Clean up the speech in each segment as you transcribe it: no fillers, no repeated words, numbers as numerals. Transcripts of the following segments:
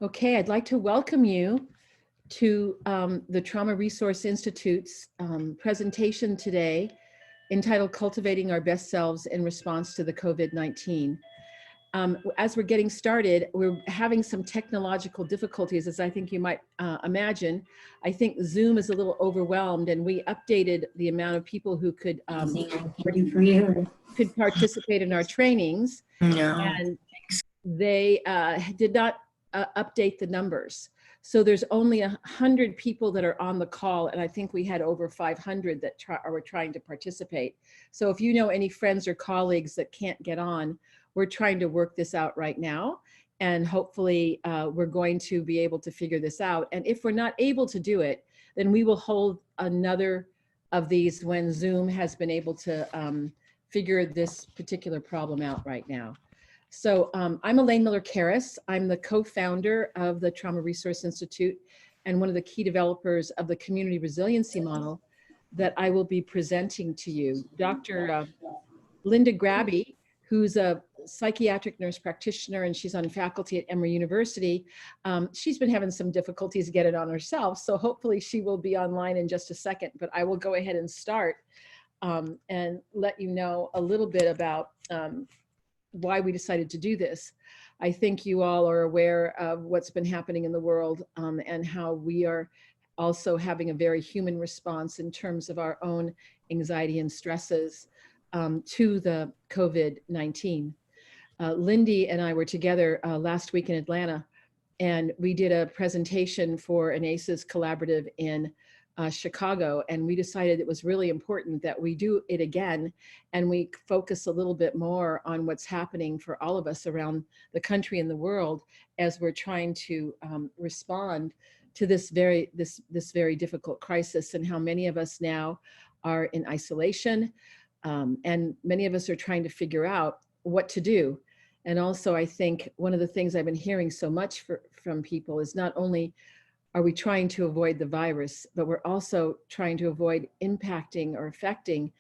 Okay, I'd like to welcome you to the Trauma Resource Institute's presentation today entitled Cultivating Our Best Selves in Response to the COVID-19. As we're getting started, we're having some technological difficulties, as I think you might imagine. I think Zoom is a little overwhelmed, and we updated the amount of people who could participate in our trainings. No. And they did not update the numbers. So there's only 100 people that are on the call, and I think we had over 500 that were trying to participate. So if you know any friends or colleagues that can't get on, we're trying to work this out right now, and hopefully we're going to be able to figure this out. And if we're not able to do it, then we will hold another of these when Zoom has been able to figure this particular problem out right now. So I'm Elaine Miller-Karras. I'm the co-founder of the Trauma Resource Institute and one of the key developers of the community resiliency model that I will be presenting to you. Dr. Linda Grabby, who's a psychiatric nurse practitioner, and she's on faculty at Emory University. She's been having some difficulties getting it on herself, so hopefully she will be online in just a second, but I will go ahead and start and let you know a little bit about why we decided to do this. I think you all are aware of what's been happening in the world and how we are also having a very human response in terms of our own anxiety and stresses to the COVID-19. Lindy and I were together last week in Atlanta, and we did a presentation for an ACEs collaborative in Chicago, and we decided it was really important that we do it again and we focus a little bit more on what's happening for all of us around the country and the world as we're trying to respond to this very difficult crisis, and how many of us now are in isolation, and many of us are trying to figure out what to do. And also, I think one of the things I've been hearing so much from people is not only are we trying to avoid the virus, but we're also trying to avoid impacting or affecting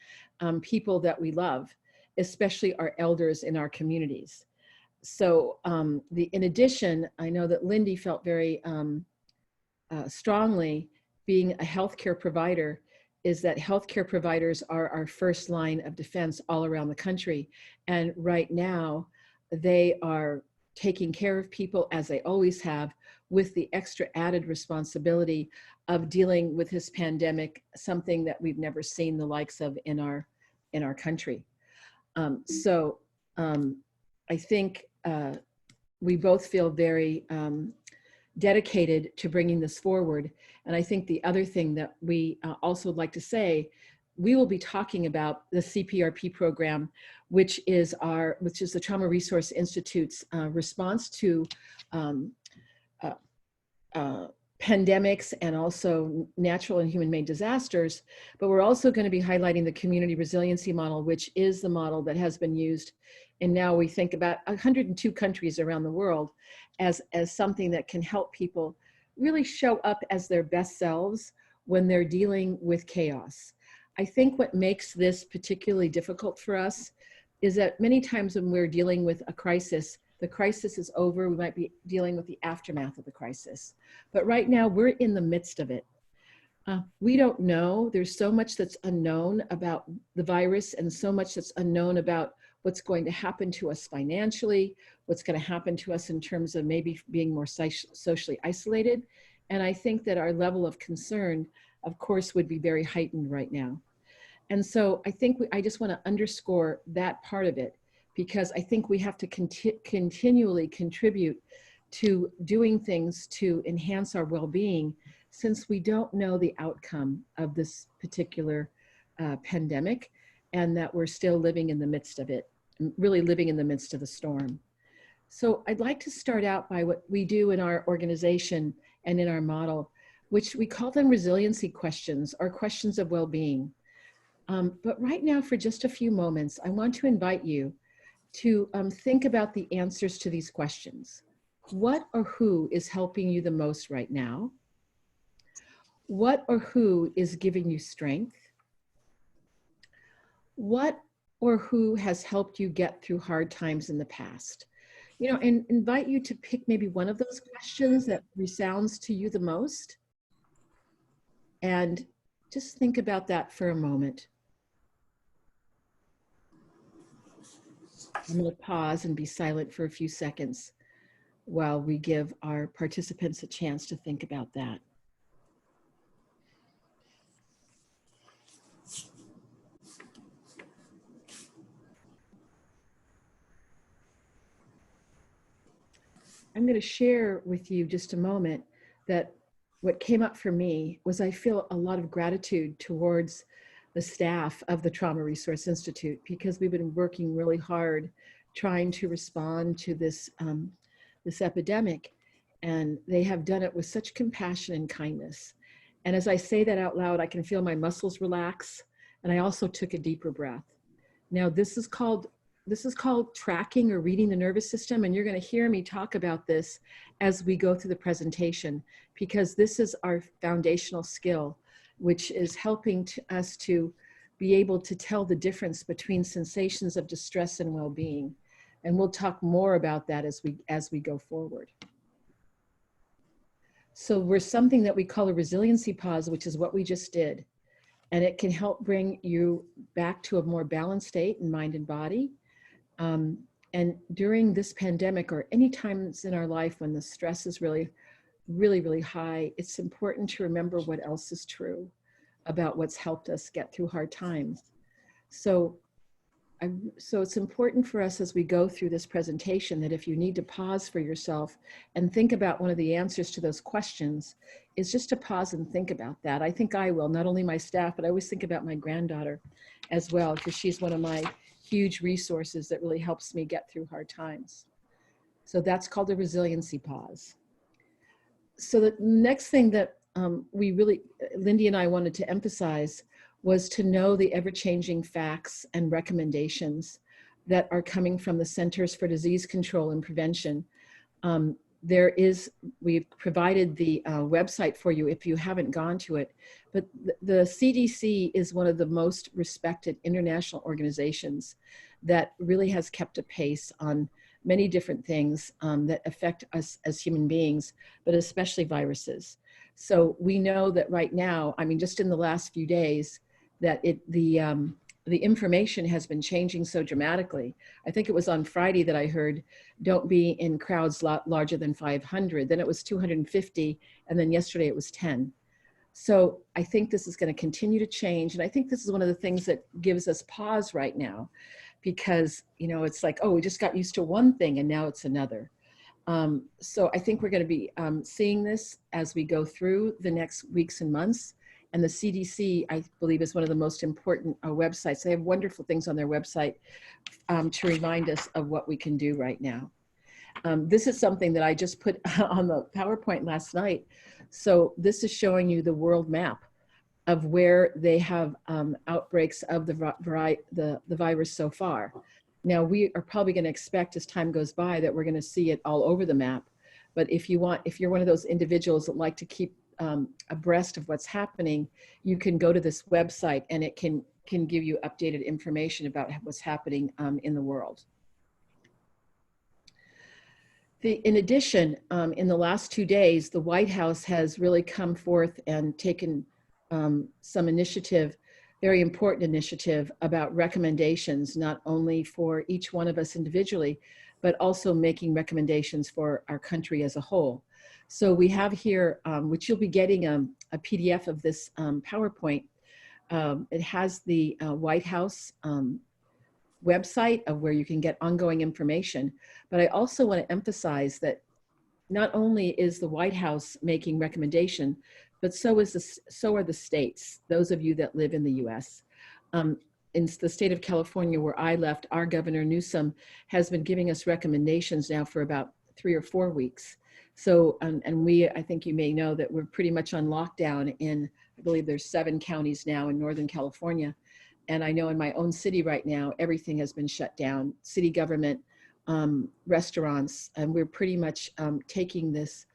people that we love, especially our elders in our communities. So in addition, I know that Lindy felt very strongly, being a healthcare provider, is that healthcare providers are our first line of defense all around the country. And right now, they are taking care of people, as they always have, with the extra added responsibility of dealing with this pandemic, something that we've never seen the likes of in our country. I think we both feel very dedicated to bringing this forward. And I think the other thing that we also like to say, we will be talking about the CPRP program, which is the Trauma Resource Institute's response to pandemics and also natural and human-made disasters. But we're also going to be highlighting the community resiliency model, which is the model that has been used, and now we think about 102 countries around the world, as something that can help people really show up as their best selves when they're dealing with chaos. I think what makes this particularly difficult for us is that many times when we're dealing with a crisis, the crisis is over, we might be dealing with the aftermath of the crisis. But right now, we're in the midst of it. We don't know. There's so much that's unknown about the virus, and so much that's unknown about what's going to happen to us financially, what's going to happen to us in terms of maybe being more socially isolated. And I think that our level of concern, of course, would be very heightened right now. And so I think I just want to underscore that part of it, because I think we have to continually contribute to doing things to enhance our well-being, since we don't know the outcome of this particular pandemic, and that we're still living in the midst of it, really living in the midst of the storm. So I'd like to start out by what we do in our organization and in our model, which we call them resiliency questions, or questions of well-being. But right now, for just a few moments, I want to invite you to think about the answers to these questions. What or who is helping you the most right now? What or who is giving you strength? What or who has helped you get through hard times in the past? And invite you to pick maybe one of those questions that resounds to you the most. And just think about that for a moment. I'm going to pause and be silent for a few seconds while we give our participants a chance to think about that. I'm going to share with you just a moment that what came up for me was I feel a lot of gratitude towards the staff of the Trauma Resource Institute, because we've been working really hard trying to respond to this, this epidemic, and they have done it with such compassion and kindness. And as I say that out loud, I can feel my muscles relax, and I also took a deeper breath. Now, this is called tracking or reading the nervous system, and you're going to hear me talk about this as we go through the presentation, because this is our foundational skill, which is helping us to be able to tell the difference between sensations of distress and well-being. And we'll talk more about that as we go forward. So we're something that we call a resiliency pause, which is what we just did. And it can help bring you back to a more balanced state in mind and body. And during this pandemic, or any times in our life when the stress is really, really, really high, it's important to remember what else is true about what's helped us get through hard times. So it's important for us as we go through this presentation that if you need to pause for yourself and think about one of the answers to those questions, is just to pause and think about that. I think I will, not only my staff, but I always think about my granddaughter as well, because she's one of my huge resources that really helps me get through hard times. So that's called a resiliency pause. So the next thing that Lindy and I wanted to emphasize was to know the ever-changing facts and recommendations that are coming from the Centers for Disease Control and Prevention. We've provided the website for you if you haven't gone to it, but the CDC is one of the most respected international organizations that really has kept a pace on many different things that affect us as human beings, but especially viruses. So we know that right now, I mean, just in the last few days, that the information has been changing so dramatically. I think it was on Friday that I heard, don't be in crowds larger than 500. Then it was 250, and then yesterday it was 10. So I think this is going to continue to change, and I think this is one of the things that gives us pause right now, because it's like, oh, we just got used to one thing and now it's another. So I think we're going to be seeing this as we go through the next weeks and months. And the CDC, I believe, is one of the most important websites. They have wonderful things on their website to remind us of what we can do right now. This is something that I just put on the PowerPoint last night. So this is showing you the world map of where they have outbreaks of the virus so far. Now, we are probably going to expect as time goes by that we're going to see it all over the map. But if you're one of those individuals that like to keep abreast of what's happening, you can go to this website and it can give you updated information about what's happening in the world. In addition, in the last 2 days, the White House has really come forth and taken some initiative, very important initiative about recommendations, not only for each one of us individually, but also making recommendations for our country as a whole. So we have here, which you'll be getting a PDF of this PowerPoint. It has the White House website of where you can get ongoing information. But I also want to emphasize that not only is the White House making recommendation, but so are the states, those of you that live in the US. In the state of California, where I left, our Governor Newsom has been giving us recommendations now for about 3 or 4 weeks. So, I think you may know that we're pretty much on lockdown in, I believe there's 7 counties now in Northern California. And I know in my own city right now, everything has been shut down, city government, restaurants, and we're pretty much taking this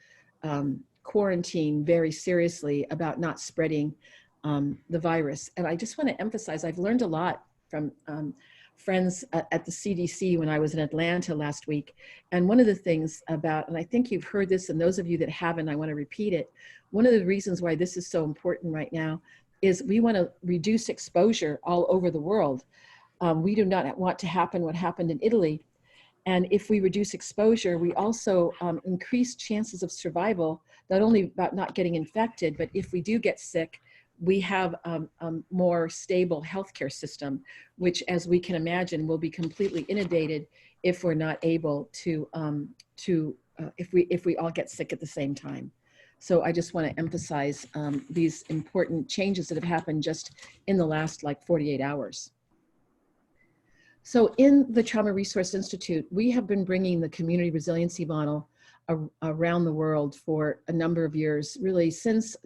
quarantine very seriously about not spreading the virus. And I just want to emphasize, I've learned a lot friends at the CDC when I was in Atlanta last week. And one of the things about, and I think you've heard this, and those of you that haven't, I want to repeat it. One of the reasons why this is so important right now is we want to reduce exposure all over the world. We do not want to happen what happened in Italy. And if we reduce exposure, we also increase chances of survival, not only about not getting infected, but if we do get sick, we have a more stable healthcare system, which, as we can imagine, will be completely inundated if we're not able to, if we all get sick at the same time. So I just want to emphasize these important changes that have happened just in the last like 48 hours. So in the Trauma Resource Institute, we have been bringing the community resiliency model around the world for a number of years, really since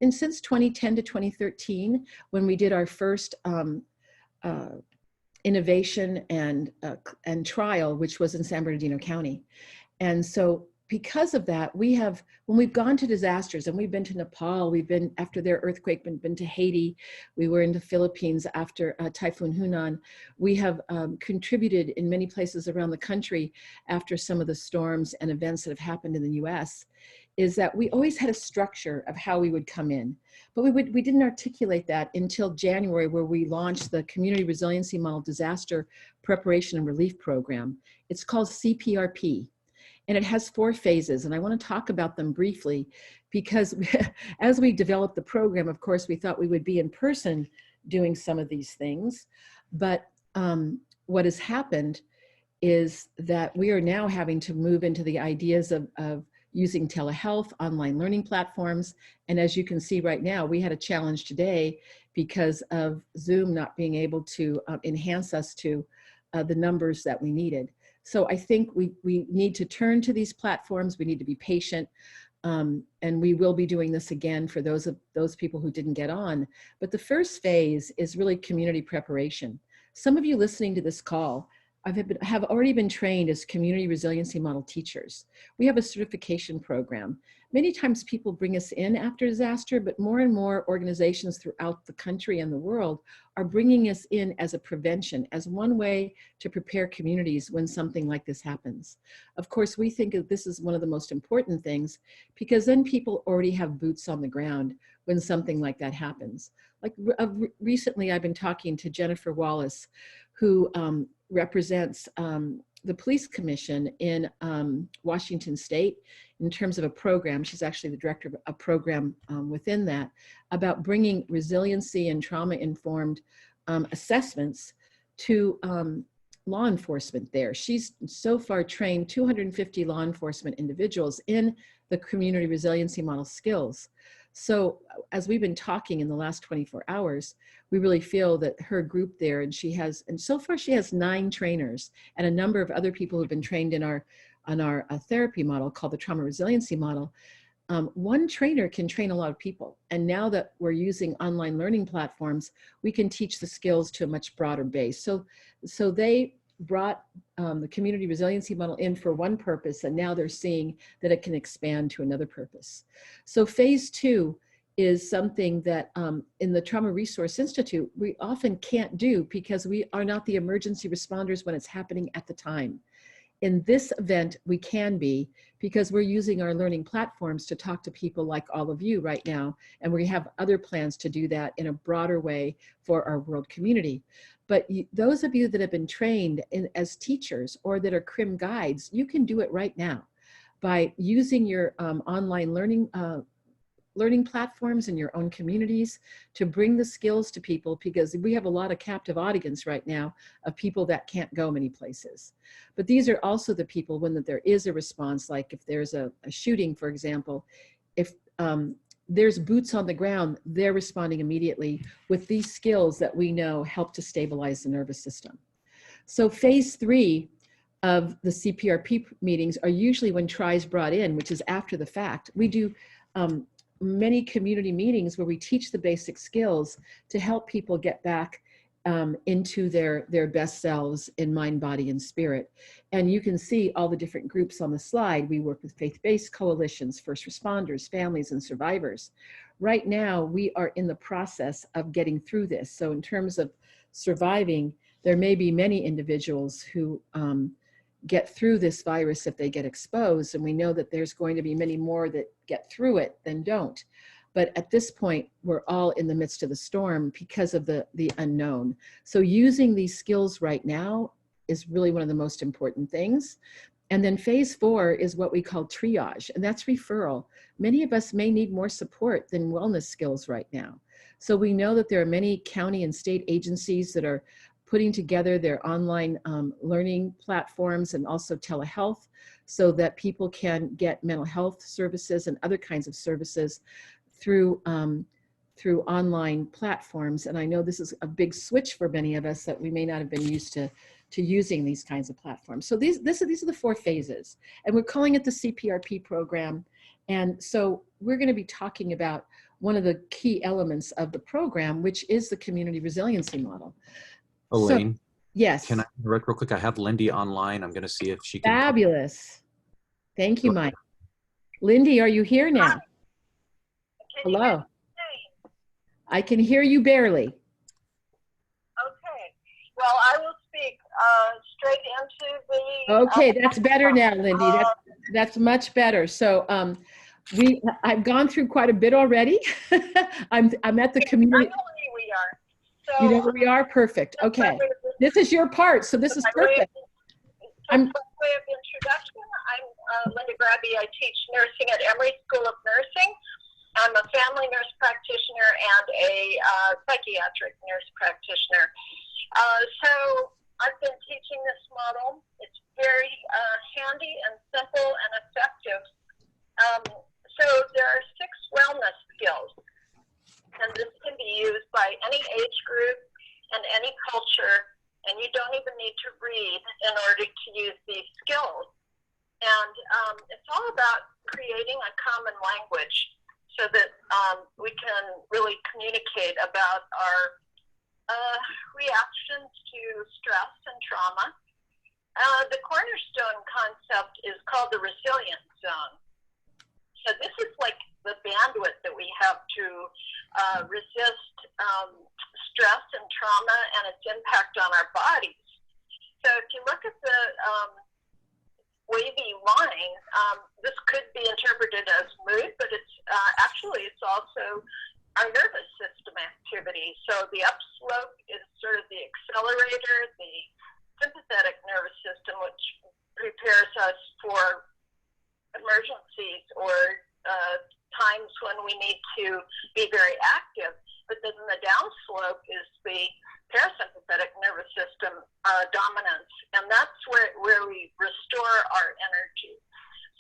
2010 to 2013, when we did our first innovation and trial, which was in San Bernardino County. And so because of that, when we've gone to disasters, and we've been to Nepal, we've been after their earthquake, been to Haiti, we were in the Philippines after Typhoon Hunan. We have contributed in many places around the country after some of the storms and events that have happened in the US, is that we always had a structure of how we would come in. But we didn't articulate that until January, where we launched the Community Resiliency Model Disaster Preparation and Relief Program. It's called CPRP. And it has 4 phases, and I want to talk about them briefly because as we developed the program, of course, we thought we would be in person doing some of these things. But what has happened is that we are now having to move into the ideas of using telehealth, online learning platforms. And as you can see right now, we had a challenge today because of Zoom not being able to enhance us to the numbers that we needed. So I think we need to turn to these platforms. We need to be patient. And we will be doing this again for those people who didn't get on. But the first phase is really community preparation. Some of you listening to this call have already been trained as community resiliency model teachers. We have a certification program. Many times people bring us in after disaster, but more and more organizations throughout the country and the world are bringing us in as a prevention, as one way to prepare communities when something like this happens. Of course, we think that this is one of the most important things because then people already have boots on the ground when something like that happens. Like recently, I've been talking to Jennifer Wallace, who represents the police commission in Washington State in terms of a program. She's actually the director of a program within that about bringing resiliency and trauma-informed assessments to law enforcement there. She's so far trained 250 law enforcement individuals in the community resiliency model skills. So as we've been talking in the last 24 hours, we really feel that her group there, and so far she has 9 trainers and a number of other people who've been trained in our therapy model called the trauma resiliency model. One trainer can train a lot of people. And now that we're using online learning platforms, we can teach the skills to a much broader base. So they brought the community resiliency model in for one purpose, and now they're seeing that it can expand to another purpose. So phase 2 is something that in the Trauma Resource Institute, we often can't do because we are not the emergency responders when it's happening at the time. In this event, we can be because we're using our learning platforms to talk to people like all of you right now, and we have other plans to do that in a broader way for our world community. But those of you that have been trained as teachers or that are Krim guides, you can do it right now by using your online learning platforms in your own communities to bring the skills to people, because we have a lot of captive audience right now of people that can't go many places. But these are also the people when there is a response, like if there's a shooting, for example, if there's boots on the ground, they're responding immediately with these skills that we know help to stabilize the nervous system. So phase 3 of the CPRP meetings are usually when TRI's brought in, which is after the fact. We do many community meetings where we teach the basic skills to help people get back into their best selves in mind, body, and spirit. And you can see all the different groups on the slide. We work with faith-based coalitions, first responders, families, and survivors. Right now, we are in the process of getting through this. So in terms of surviving, there may be many individuals who get through this virus if they get exposed, and we know that there's going to be many more that get through it than don't. But at this point, we're all in the midst of the storm because of the unknown. So using these skills right now is really one of the most important things. And then phase 4 is what we call triage, and that's referral. Many of us may need more support than wellness skills right now. So we know that there are many county and state agencies that are putting together their online learning platforms and also telehealth so that people can get mental health services and other kinds of services through online platforms. And I know this is a big switch for many of us that we may not have been used to using these kinds of platforms. So these are the 4 phases, and we're calling it the CPRP program. And so we're going to be talking about one of the key elements of the program, which is the community resiliency model. Elaine, so, yes. Can I interrupt real quick? I have Lindy online. I'm going to see if she can. Fabulous. Thank you, Mike. Lindy, are you here now? Hello. I can hear you barely. Okay. Well, I will speak straight into the... Okay, that's better now, Lindy. That's much better. So I've gone through quite a bit already. I'm at the community. I know where we are. So, you know where we are? Perfect. Okay. This is your part, so this is perfect. By way of introduction, I'm Linda Grabby. I teach nursing at Emory School of Nursing. I'm a family nurse practitioner and a psychiatric nurse practitioner. So I've been teaching this model. It's very handy and simple and effective. So there are 6 wellness skills, and this can be used by any age group and any culture, and you don't even need to read in order to use these skills. And it's all about creating a common language so that we can really communicate about our reactions to stress and trauma. The cornerstone concept is called the resilience zone. So this is like the bandwidth that we have to resist stress and trauma and its impact on our bodies. So if you look at the wavy line, this could be interpreted as mood, but it's actually it's also our nervous system activity. So the upslope is sort of the accelerator, the sympathetic nervous system, which prepares us for emergencies or times when we need to be very active. But then the downslope is the parasympathetic nervous system dominance, and that's where we restore our energy.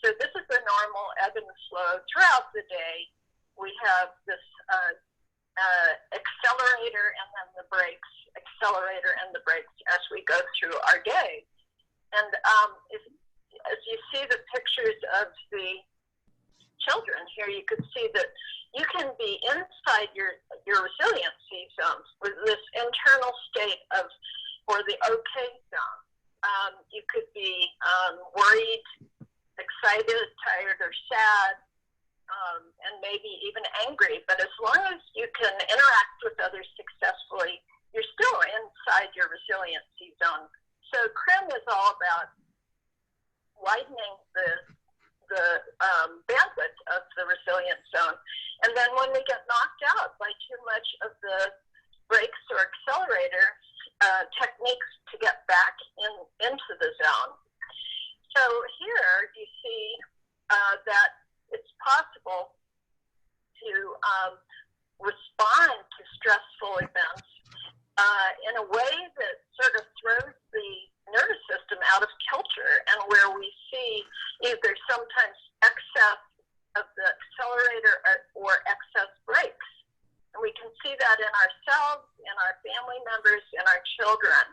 So this is the normal ebb and flow throughout the day. We have this accelerator and then the brakes, accelerator and the brakes as we go through our day. And as you see the pictures of the children here, you could see that you can be inside your resiliency zones with this internal state of, or the okay zone. You could be worried, excited, tired, or sad, and maybe even angry. But as long as you can interact with others successfully, you're still inside your resiliency zone. So Krim is all about widening the bandwidth of the resilience zone. And then when we get knocked out by too much of the brakes or accelerator, techniques to get back into the zone. So here you see that it's possible to respond to stressful events in a way that sort of throws the nervous system out of kilter, and where we see either sometimes excess of the accelerator or excess brakes. And we can see that in ourselves, in our family members, in our children.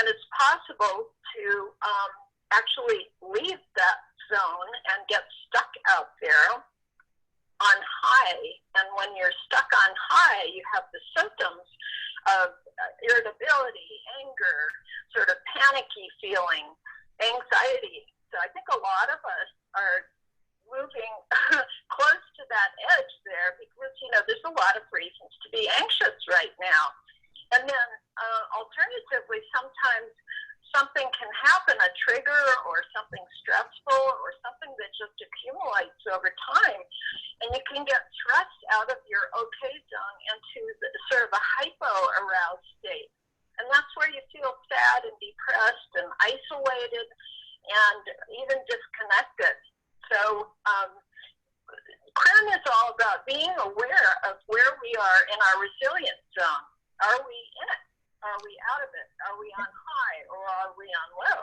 And it's possible to actually leave that zone and get stuck out there on high. And when you're stuck on high, you have the symptoms of irritability, anger, sort of panicky feeling, anxiety. So I think a lot of us are moving close to that edge there because, you know, there's a lot of reasons to be anxious right now. And then alternatively, sometimes something can happen, a trigger or something stressful or something that just accumulates over time, and you can get thrust out of your okay zone into sort of a hypo-aroused state. And that's where you feel sad and depressed and isolated and even disconnected. So Krim is all about being aware of where we are in our resilience zone. Are we in it? Are we out of it? Are we on high or are we on low?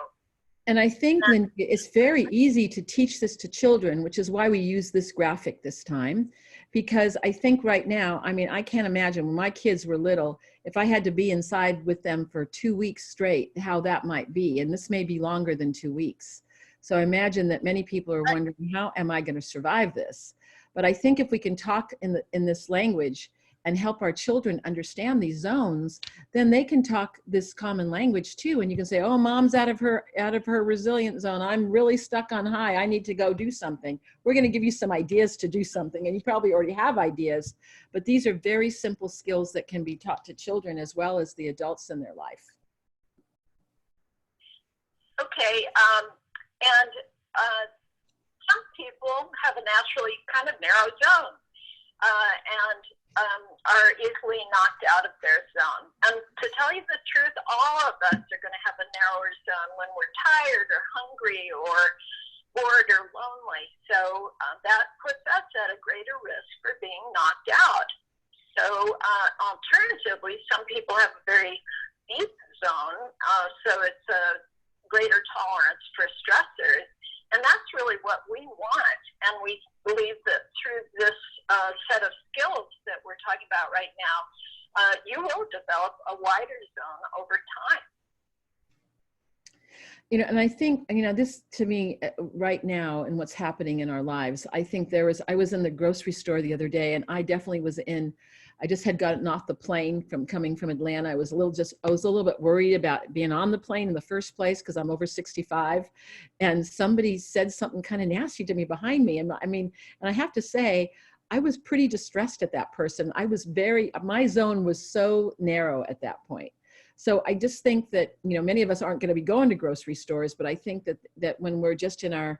And I think, Linda, it's very easy to teach this to children, which is why we use this graphic this time. Because I think right now, I mean, I can't imagine when my kids were little, if I had to be inside with them for 2 weeks straight, how that might be. And this may be longer than 2 weeks. So I imagine that many people are wondering, how am I going to survive this? But I think if we can talk in this language and help our children understand these zones, then they can talk this common language too. And you can say, oh, mom's out of her resilient zone. I'm really stuck on high. I need to go do something. We're going to give you some ideas to do something. And you probably already have ideas, but these are very simple skills that can be taught to children as well as the adults in their life. Okay, and some people have a naturally kind of narrow zone and are easily knocked out of their zone. And to tell you the truth, all of us are going to have a narrower zone when we're tired or hungry or bored or lonely. So that puts us at a greater risk for being knocked out. So alternatively, some people have a very deep zone, so it's a greater tolerance for stressors. And that's really what we want. And we believe that through this set of skills that we're talking about right now, you will develop a wider zone over time. You know, and I think, you know, this to me right now and what's happening in our lives, I think I was in the grocery store the other day and I definitely was I just had gotten off the plane coming from Atlanta. I was a little bit worried about being on the plane in the first place because I'm over 65, and somebody said something kind of nasty to me behind me. And I mean, and I have to say, I was pretty distressed at that person. My zone was so narrow at that point. So I just think that, you know, many of us aren't going to be going to grocery stores, but I think that when we're just in our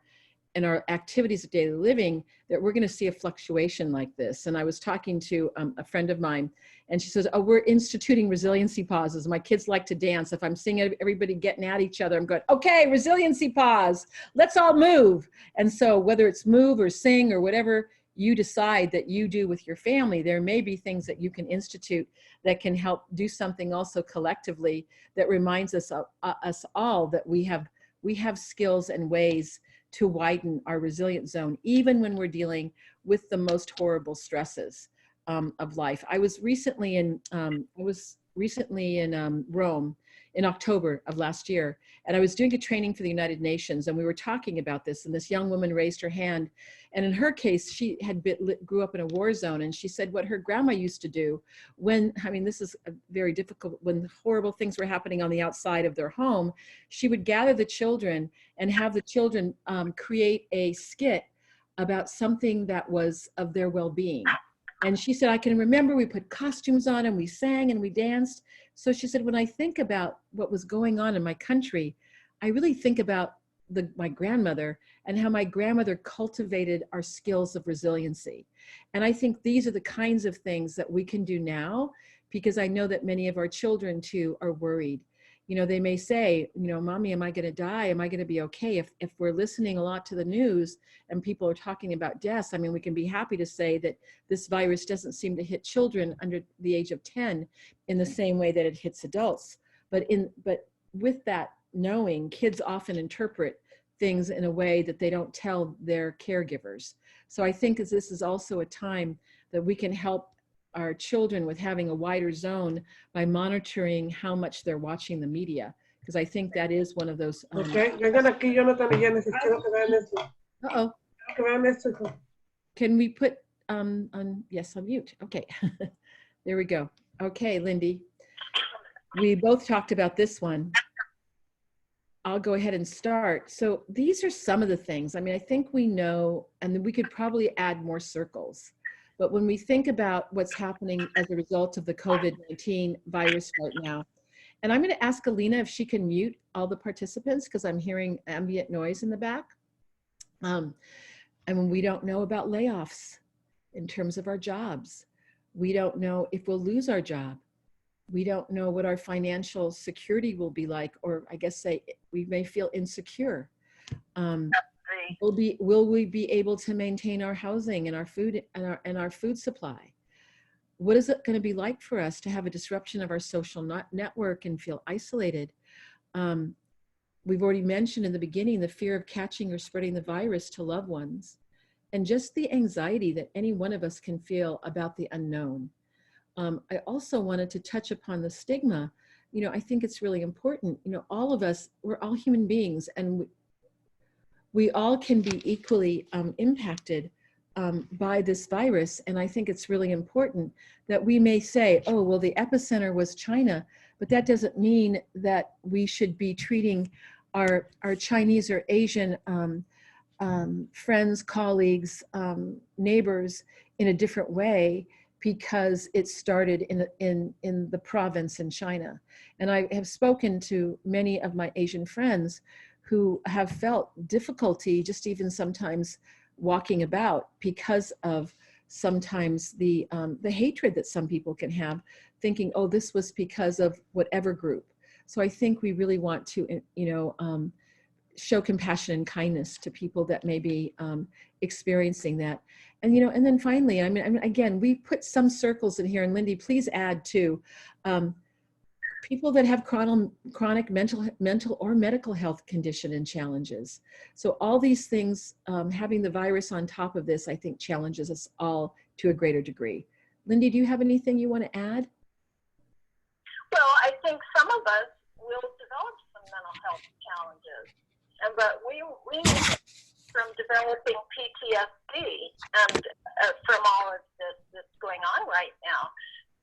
activities of daily living, that we're going to see a fluctuation like this. And I was talking to a friend of mine, and she says, oh, we're instituting resiliency pauses. My kids like to dance. If I'm seeing everybody getting at each other, I'm going, okay, resiliency pause. Let's all move. And so whether it's move or sing or whatever you decide that you do with your family, there may be things that you can institute that can help do something also collectively that reminds us all that we have skills and ways to widen our resilient zone, even when we're dealing with the most horrible stresses of life. I was recently in Rome in October of last year, and I was doing a training for the United Nations, and we were talking about this, and this young woman raised her hand, and in her case, she had grew up in a war zone, and she said what her grandma used to do this is very difficult, when horrible things were happening on the outside of their home, she would gather the children and have the children create a skit about something that was of their well-being. And she said, I can remember we put costumes on and we sang and we danced. So she said, when I think about what was going on in my country, I really think about my grandmother and how my grandmother cultivated our skills of resiliency. And I think these are the kinds of things that we can do now, because I know that many of our children too are worried. You know, they may say, you know, mommy, am I going to die? Am I going to be okay? If we're listening a lot to the news and people are talking about deaths, I mean, we can be happy to say that this virus doesn't seem to hit children under the age of 10 in the same way that it hits adults. But with that knowing, kids often interpret things in a way that they don't tell their caregivers. So I think this is also a time that we can help our children with having a wider zone by monitoring how much they're watching the media, because I think that is one of those. Okay, vengan aquí, Jonathan y Genesis, quiero que vean esto. Uh-oh. Que vean esto. Can we put yes, on mute? Okay, there we go. Okay, Lindy, we both talked about this one. I'll go ahead and start. So these are some of the things. I mean, I think we know, and then we could probably add more circles. But when we think about what's happening as a result of the COVID-19 virus right now, And I'm going to ask Alina if she can mute all the participants because I'm hearing ambient noise in the back. And we don't know about layoffs in terms of our jobs. We don't know if we'll lose our job. We don't know what our financial security will be like, or I guess say we may feel insecure. Will we be able to maintain our housing and our food and our food supply? What is it going to be like for us to have a disruption of our social network and feel isolated? We've already mentioned in the beginning the fear of catching or spreading the virus to loved ones, and just the anxiety that any one of us can feel about the unknown. I also wanted to touch upon the stigma. You know, I think it's really important. You know, all of us, we're all human beings, and we all can be equally impacted by this virus. And I think it's really important that we may say, oh, well, the epicenter was China, but that doesn't mean that we should be treating our Chinese or Asian friends, colleagues, neighbors in a different way because it started in the province in China. And I have spoken to many of my Asian friends who have felt difficulty just even sometimes walking about because of sometimes the hatred that some people can have, thinking, oh, this was because of whatever group. So I think we really want to, show compassion and kindness to people that may be experiencing that. And, and then finally, I mean, again, we put some circles in here, and Lindy, please add too, people that have chronic mental or medical health condition and challenges. So all these things, having the virus on top of this, I think challenges us all to a greater degree. Lindy, do you have anything you want to add? Well, I think some of us will develop some mental health challenges, but we need from developing PTSD and from all of this that's going on right now.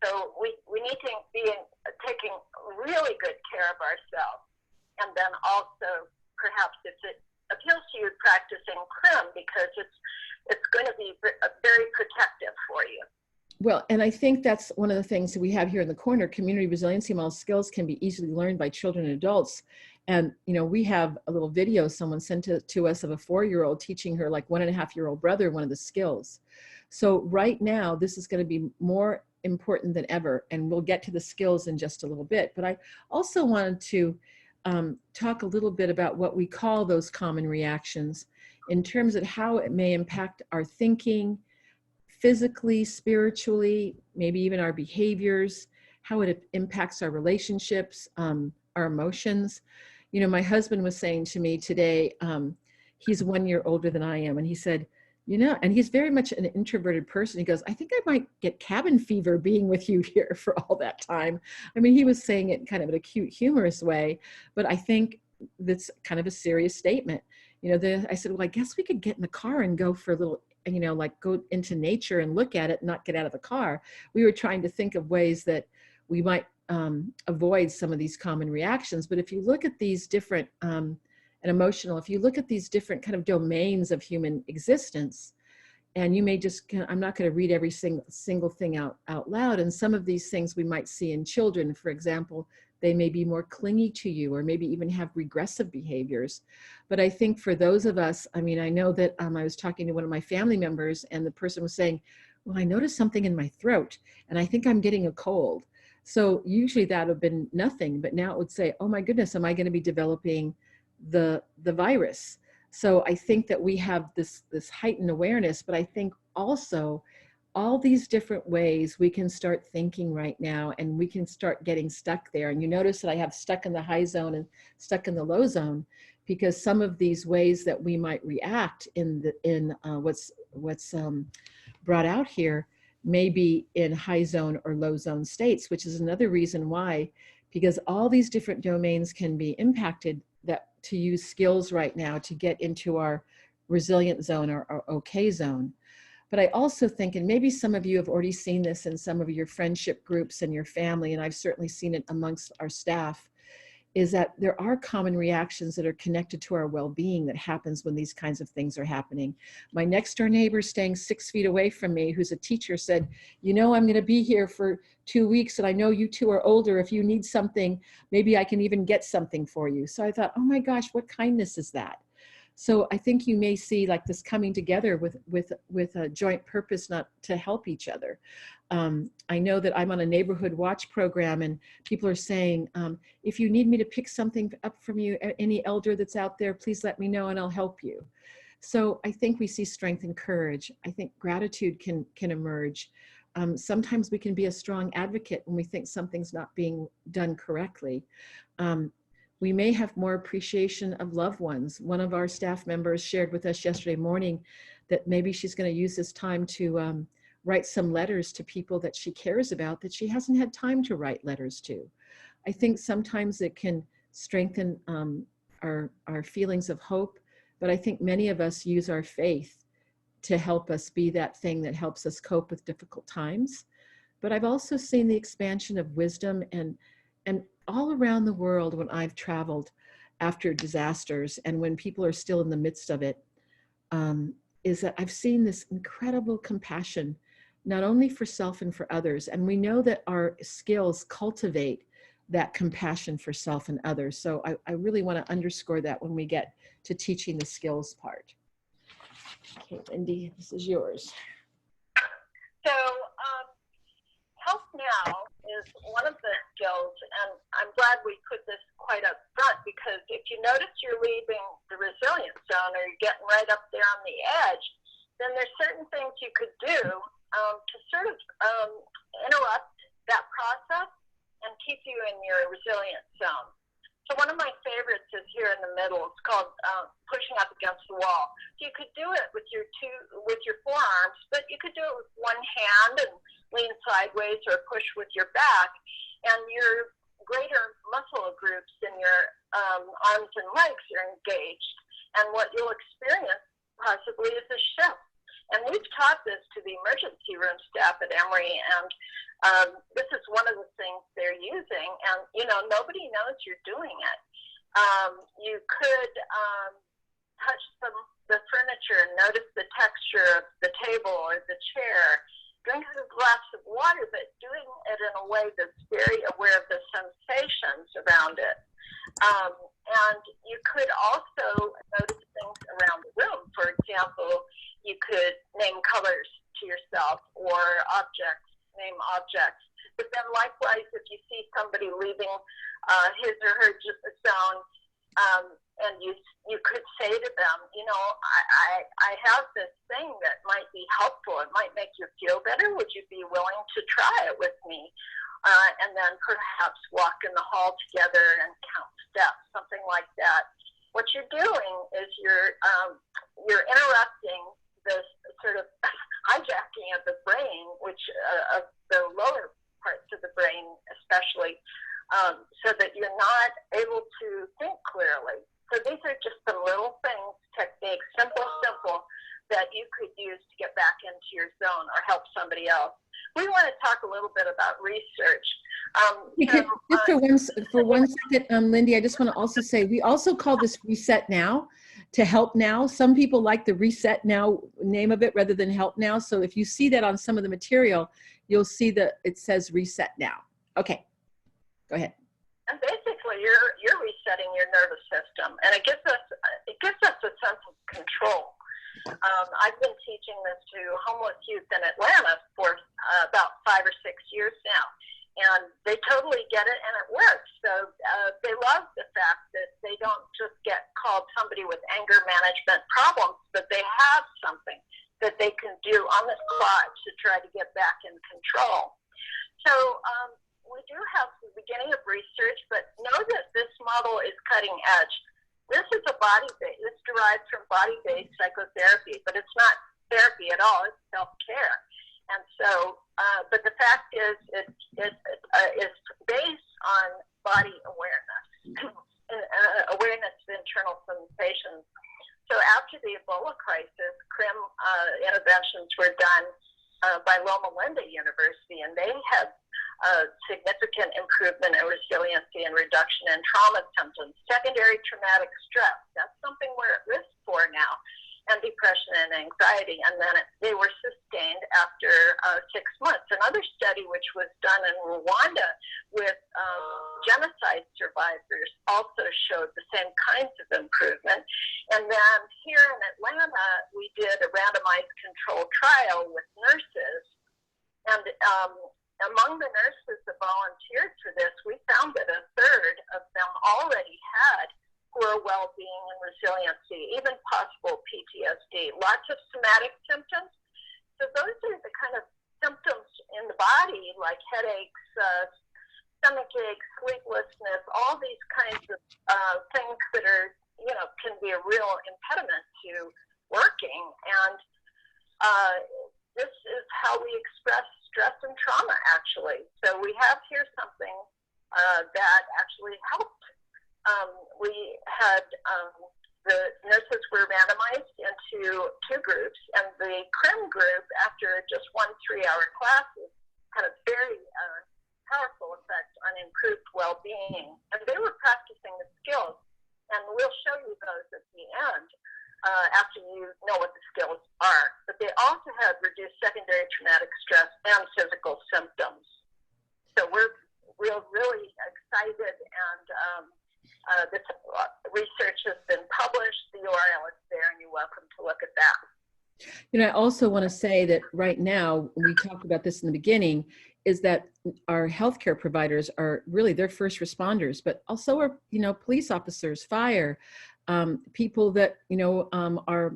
So we need to be taking really good care of ourselves. And then also, perhaps if it appeals to you, practicing Krim, because it's going to be very protective for you. Well, and I think that's one of the things that we have here in the corner. Community resiliency model skills can be easily learned by children and adults. And, we have a little video someone sent to us of a 4-year-old teaching her like 1.5-year-old brother one of the skills. So right now, this is going to be more important than ever, and we'll get to the skills in just a little bit. But I also wanted to talk a little bit about what we call those common reactions in terms of how it may impact our thinking, physically, spiritually, maybe even our behaviors, how it impacts our relationships, our emotions. My husband was saying to me today, he's 1 year older than I am, and he said, and he's very much an introverted person. He goes, I think I might get cabin fever being with you here for all that time. I mean, he was saying it kind of in a cute, humorous way, but I think that's kind of a serious statement. I said, well, I guess we could get in the car and go for a little, like go into nature and look at it, not get out of the car. We were trying to think of ways that we might avoid some of these common reactions. But if you look at these different, if you look at these different kind of domains of human existence, and you may just, I'm not going to read every single thing out loud. And some of these things we might see in children, for example, they may be more clingy to you, or maybe even have regressive behaviors. But I think for those of us, I know that I was talking to one of my family members, and the person was saying, well, I noticed something in my throat, and I think I'm getting a cold. So usually that would have been nothing, but now it would say, oh my goodness, am I going to be developing the virus? So I think that we have this heightened awareness, but I think also all these different ways we can start thinking right now, and we can start getting stuck there. And you notice that I have stuck in the high zone and stuck in the low zone, because some of these ways that we might react in what's brought out here may be in high zone or low zone states, which is another reason why, because all these different domains can be impacted, that to use skills right now to get into our resilient zone or our okay zone. But I also think, and maybe some of you have already seen this in some of your friendship groups and your family, and I've certainly seen it amongst our staff, is that there are common reactions that are connected to our well-being that happens when these kinds of things are happening. My next door neighbor staying 6 feet away from me, who's a teacher, said, you know, I'm going to be here for 2 weeks and I know you two are older. If you need something, maybe I can even get something for you. So I thought, oh my gosh, what kindness is that? So I think you may see like this coming together with a joint purpose, not to help each other. I know that I'm on a neighborhood watch program and people are saying, if you need me to pick something up from you, any elder that's out there, please let me know and I'll help you. So I think we see strength and courage. I think gratitude can emerge. Sometimes we can be a strong advocate when we think something's not being done correctly. We may have more appreciation of loved ones. One of our staff members shared with us yesterday morning that maybe she's going to use this time to write some letters to people that she cares about that she hasn't had time to write letters to. I think sometimes it can strengthen our feelings of hope, but I think many of us use our faith to help us be that thing that helps us cope with difficult times. But I've also seen the expansion of wisdom and all around the world when I've traveled after disasters and when people are still in the midst of it, is that I've seen this incredible compassion, not only for self and for others. And we know that our skills cultivate that compassion for self and others. So I really want to underscore that when we get to teaching the skills part. Okay, Lindy, this is yours. So Help Now is one of the skills, and I'm glad we put this quite up front, because if you notice you're leaving the resilience zone or you're getting right up there on the edge, then there's certain things you could do to sort of interrupt that process and keep you in your resilience zone. So one of my favorites is here in the middle. It's called pushing up against the wall. So you could do it with your forearms, but you could do it with one hand and lean sideways or push with your back, and your greater muscle groups in your arms and legs are engaged. And what you'll experience possibly is a shift. And we've taught this to the emergency room staff at Emory, and this is one of the things they're using. And, you know, nobody knows you're doing it. You could touch the furniture and notice the texture of the table or the chair. Drink a glass of water, but doing it in a way that's very aware of the sensations around it. And you could also notice things around the room. For example, you could name colors to yourself or objects, name objects. But then likewise, if you see somebody leaving his or her zone, and you could say to them, you know, I have this thing that might be helpful. It might make you feel better. Would you be willing to try it with me? And then perhaps walk in the hall together and count steps, something like that. What you're doing is you're interrupting this sort of hijacking of the brain, which of the lower parts of the brain especially, so that you're not able to think clearly. So these are just some little things, techniques, simple, that you could use to get back into your zone or help somebody else. We want to talk a little bit about research. Just for one second, Lindy, I just want to also say, we also call this Reset Now to Help Now. Some people like the Reset Now name of it rather than Help Now. So if you see that on some of the material, you'll see that it says Reset Now. Okay, go ahead. And basically, you're resetting your nervous system, and it gives us a sense of control. I've been teaching this to homeless youth in Atlanta for about 5 or 6 years now, and they totally get it, and it works. So they love the fact that they don't just get called somebody with anger management problems, but they have something that they can do on the spot to try to get back in control. So we do have the beginning of research, but know that this model is cutting edge. This is it's derived from body-based psychotherapy, but it's not therapy at all, it's self-care. And so, but the fact is, it's based on body awareness, and awareness of internal sensations. So after the Ebola crisis, Krim interventions were done by Loma Linda University, and they have significant improvement in resiliency and reduction in trauma symptoms. Secondary traumatic stress, that's something we're at risk for now, and depression and anxiety. And then they were sustained after 6 months. Another study, which was done in Rwanda with genocide survivors, also showed the same kinds of improvement. And then here in Atlanta, we did a randomized controlled trial with nurses. And among the nurses that volunteered for this, we found that a third of them already had poor well-being and resiliency, even possible PTSD, lots of somatic symptoms. So those are the kind of symptoms in the body, like headaches, stomach aches, sleeplessness, all these kinds of things that are, can be a real impediment to working. And this is how we express stress and trauma, actually. So we have here something that actually helped. We had the nurses were randomized into 2 groups, and the Krim group, after just 1 3-hour classes, had a very powerful effect on improved well-being. And they were practicing the skills, and we'll show you those at the end after you know what the skills are. But they also had reduced secondary traumatic stress and physical symptoms. So we're really excited, and this research has been published. The URL is there, and you're welcome to look at that. I also want to say that right now, we talked about this in the beginning, is that our healthcare providers are really, they're first responders, but also are, police officers, fire, people that, are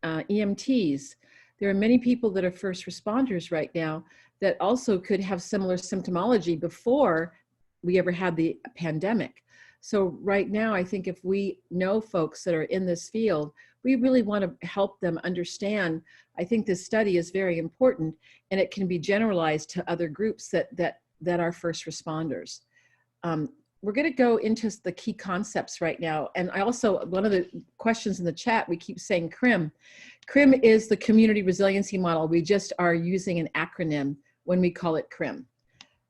EMTs. There are many people that are first responders right now that also could have similar symptomology before we ever had the pandemic. So right now, I think if we know folks that are in this field, we really want to help them understand. I think this study is very important, and it can be generalized to other groups that are first responders. We're going to go into the key concepts right now. And I also, one of the questions in the chat, we keep saying Krim. Krim is the community resiliency model. We just are using an acronym when we call it Krim.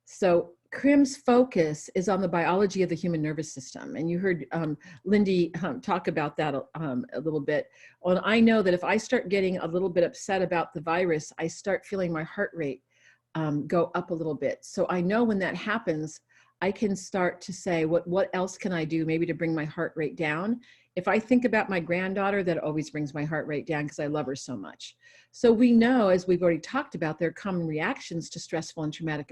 So Krim's focus is on the biology of the human nervous system. And you heard Lindy talk about that a little bit. Well, I know that if I start getting a little bit upset about the virus, I start feeling my heart rate go up a little bit. So I know when that happens, I can start to say, what else can I do maybe to bring my heart rate down? If I think about my granddaughter, that always brings my heart rate down because I love her so much. So we know, as we've already talked about, there are common reactions to stressful and traumatic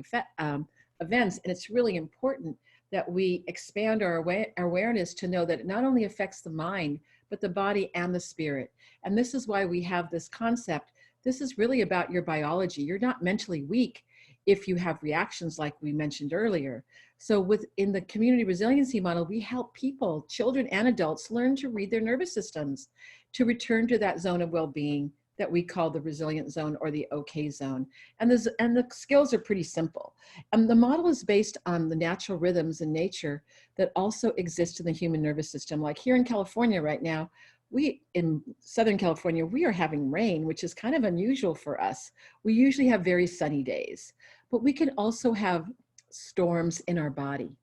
events. And it's really important that we expand our awareness to know that it not only affects the mind, but the body and the spirit. And this is why we have this concept. This is really about your biology. You're not mentally weak if you have reactions like we mentioned earlier. So within the community resiliency model, we help people, children and adults, learn to read their nervous systems to return to that zone of well-being that we call the resilient zone or the OK zone. And the skills are pretty simple. And the model is based on the natural rhythms in nature that also exist in the human nervous system. Like here in California right now, in Southern California, we are having rain, which is kind of unusual for us. We usually have very sunny days, but we can also have storms in our body.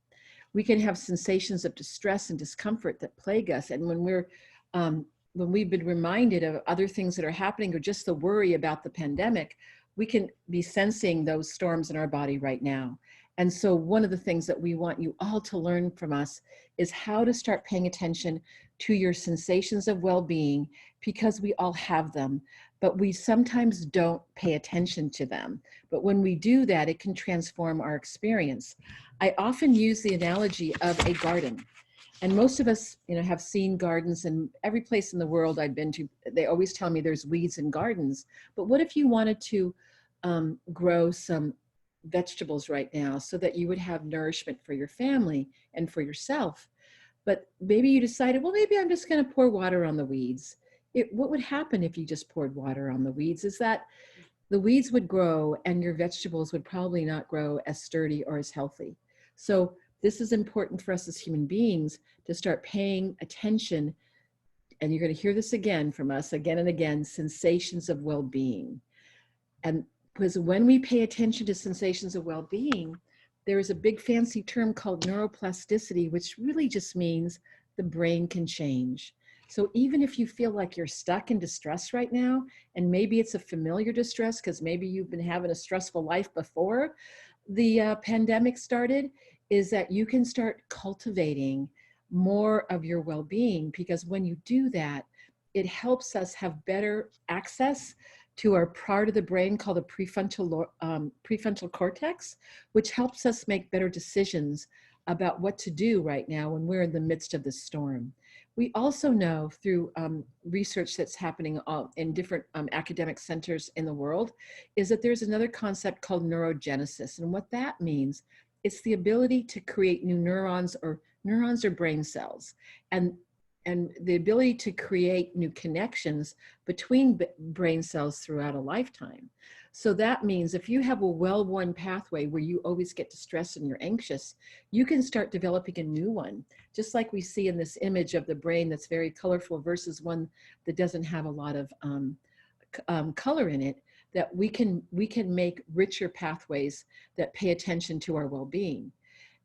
We can have sensations of distress and discomfort that plague us. And when we've been reminded of other things that are happening or just the worry about the pandemic, we can be sensing those storms in our body right now. And so one of the things that we want you all to learn from us is how to start paying attention to your sensations of well-being, because we all have them, but we sometimes don't pay attention to them. But when we do that, it can transform our experience. I often use the analogy of a garden. And most of us, have seen gardens, and every place in the world I've been to, they always tell me there's weeds in gardens. But what if you wanted to grow some vegetables right now so that you would have nourishment for your family and for yourself? But maybe you decided, well, maybe I'm just going to pour water on the weeds. What would happen if you just poured water on the weeds is that the weeds would grow and your vegetables would probably not grow as sturdy or as healthy. So this is important for us as human beings to start paying attention. And you're going to hear this again from us again and again, sensations of well-being. And because when we pay attention to sensations of well-being, there is a big fancy term called neuroplasticity, which really just means the brain can change. So even if you feel like you're stuck in distress right now, and maybe it's a familiar distress because maybe you've been having a stressful life before the pandemic started, is that you can start cultivating more of your well-being, because when you do that, it helps us have better access to our part of the brain called the prefrontal cortex, which helps us make better decisions about what to do right now when we're in the midst of the storm. We also know through research that's happening in different academic centers in the world is that there's another concept called neurogenesis. And what that means, it's the ability to create new neurons or brain cells. And the ability to create new connections between brain cells throughout a lifetime. So that means if you have a well-worn pathway where you always get distressed and you're anxious, you can start developing a new one, just like we see in this image of the brain that's very colorful versus one that doesn't have a lot of color in it, that we can make richer pathways that pay attention to our well-being.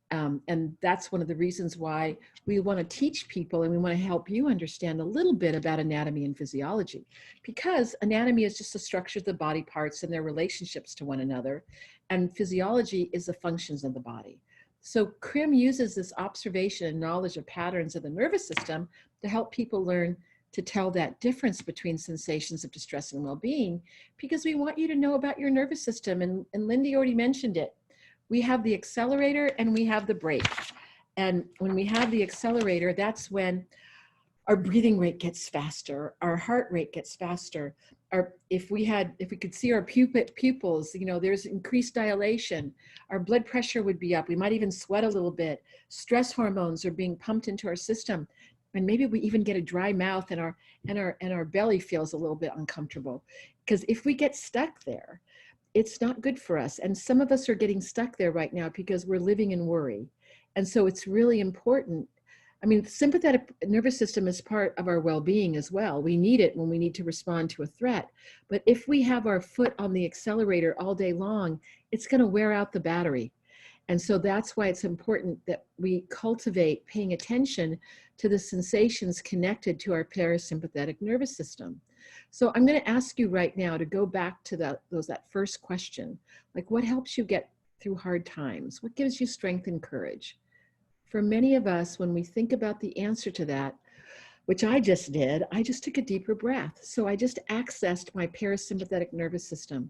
And that's one of the reasons why we want to teach people and we want to help you understand a little bit about anatomy and physiology, because anatomy is just the structure of the body parts and their relationships to one another, and physiology is the functions of the body. So Krim uses this observation and knowledge of patterns of the nervous system to help people learn to tell that difference between sensations of distress and well-being, because we want you to know about your nervous system. And Lindy already mentioned it. We have the accelerator and we have the brake. And when we have the accelerator, that's when our breathing rate gets faster, our heart rate gets faster. If we could see our pupils, there's increased dilation, our blood pressure would be up. We might even sweat a little bit. Stress hormones are being pumped into our system. And maybe we even get a dry mouth and our belly feels a little bit uncomfortable. Because if we get stuck there, it's not good for us. And some of us are getting stuck there right now because we're living in worry. And so it's really important. I mean, the sympathetic nervous system is part of our well-being as well. We need it when we need to respond to a threat. But if we have our foot on the accelerator all day long, it's going to wear out the battery. And so that's why it's important that we cultivate paying attention to the sensations connected to our parasympathetic nervous system. So I'm going to ask you right now to go back to that first question, like what helps you get through hard times? What gives you strength and courage? For many of us, when we think about the answer to that, which I just did, I just took a deeper breath. So I just accessed my parasympathetic nervous system.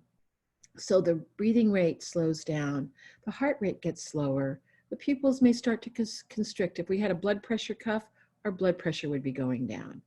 So the breathing rate slows down, the heart rate gets slower, the pupils may start to constrict. If we had a blood pressure cuff, our blood pressure would be going down.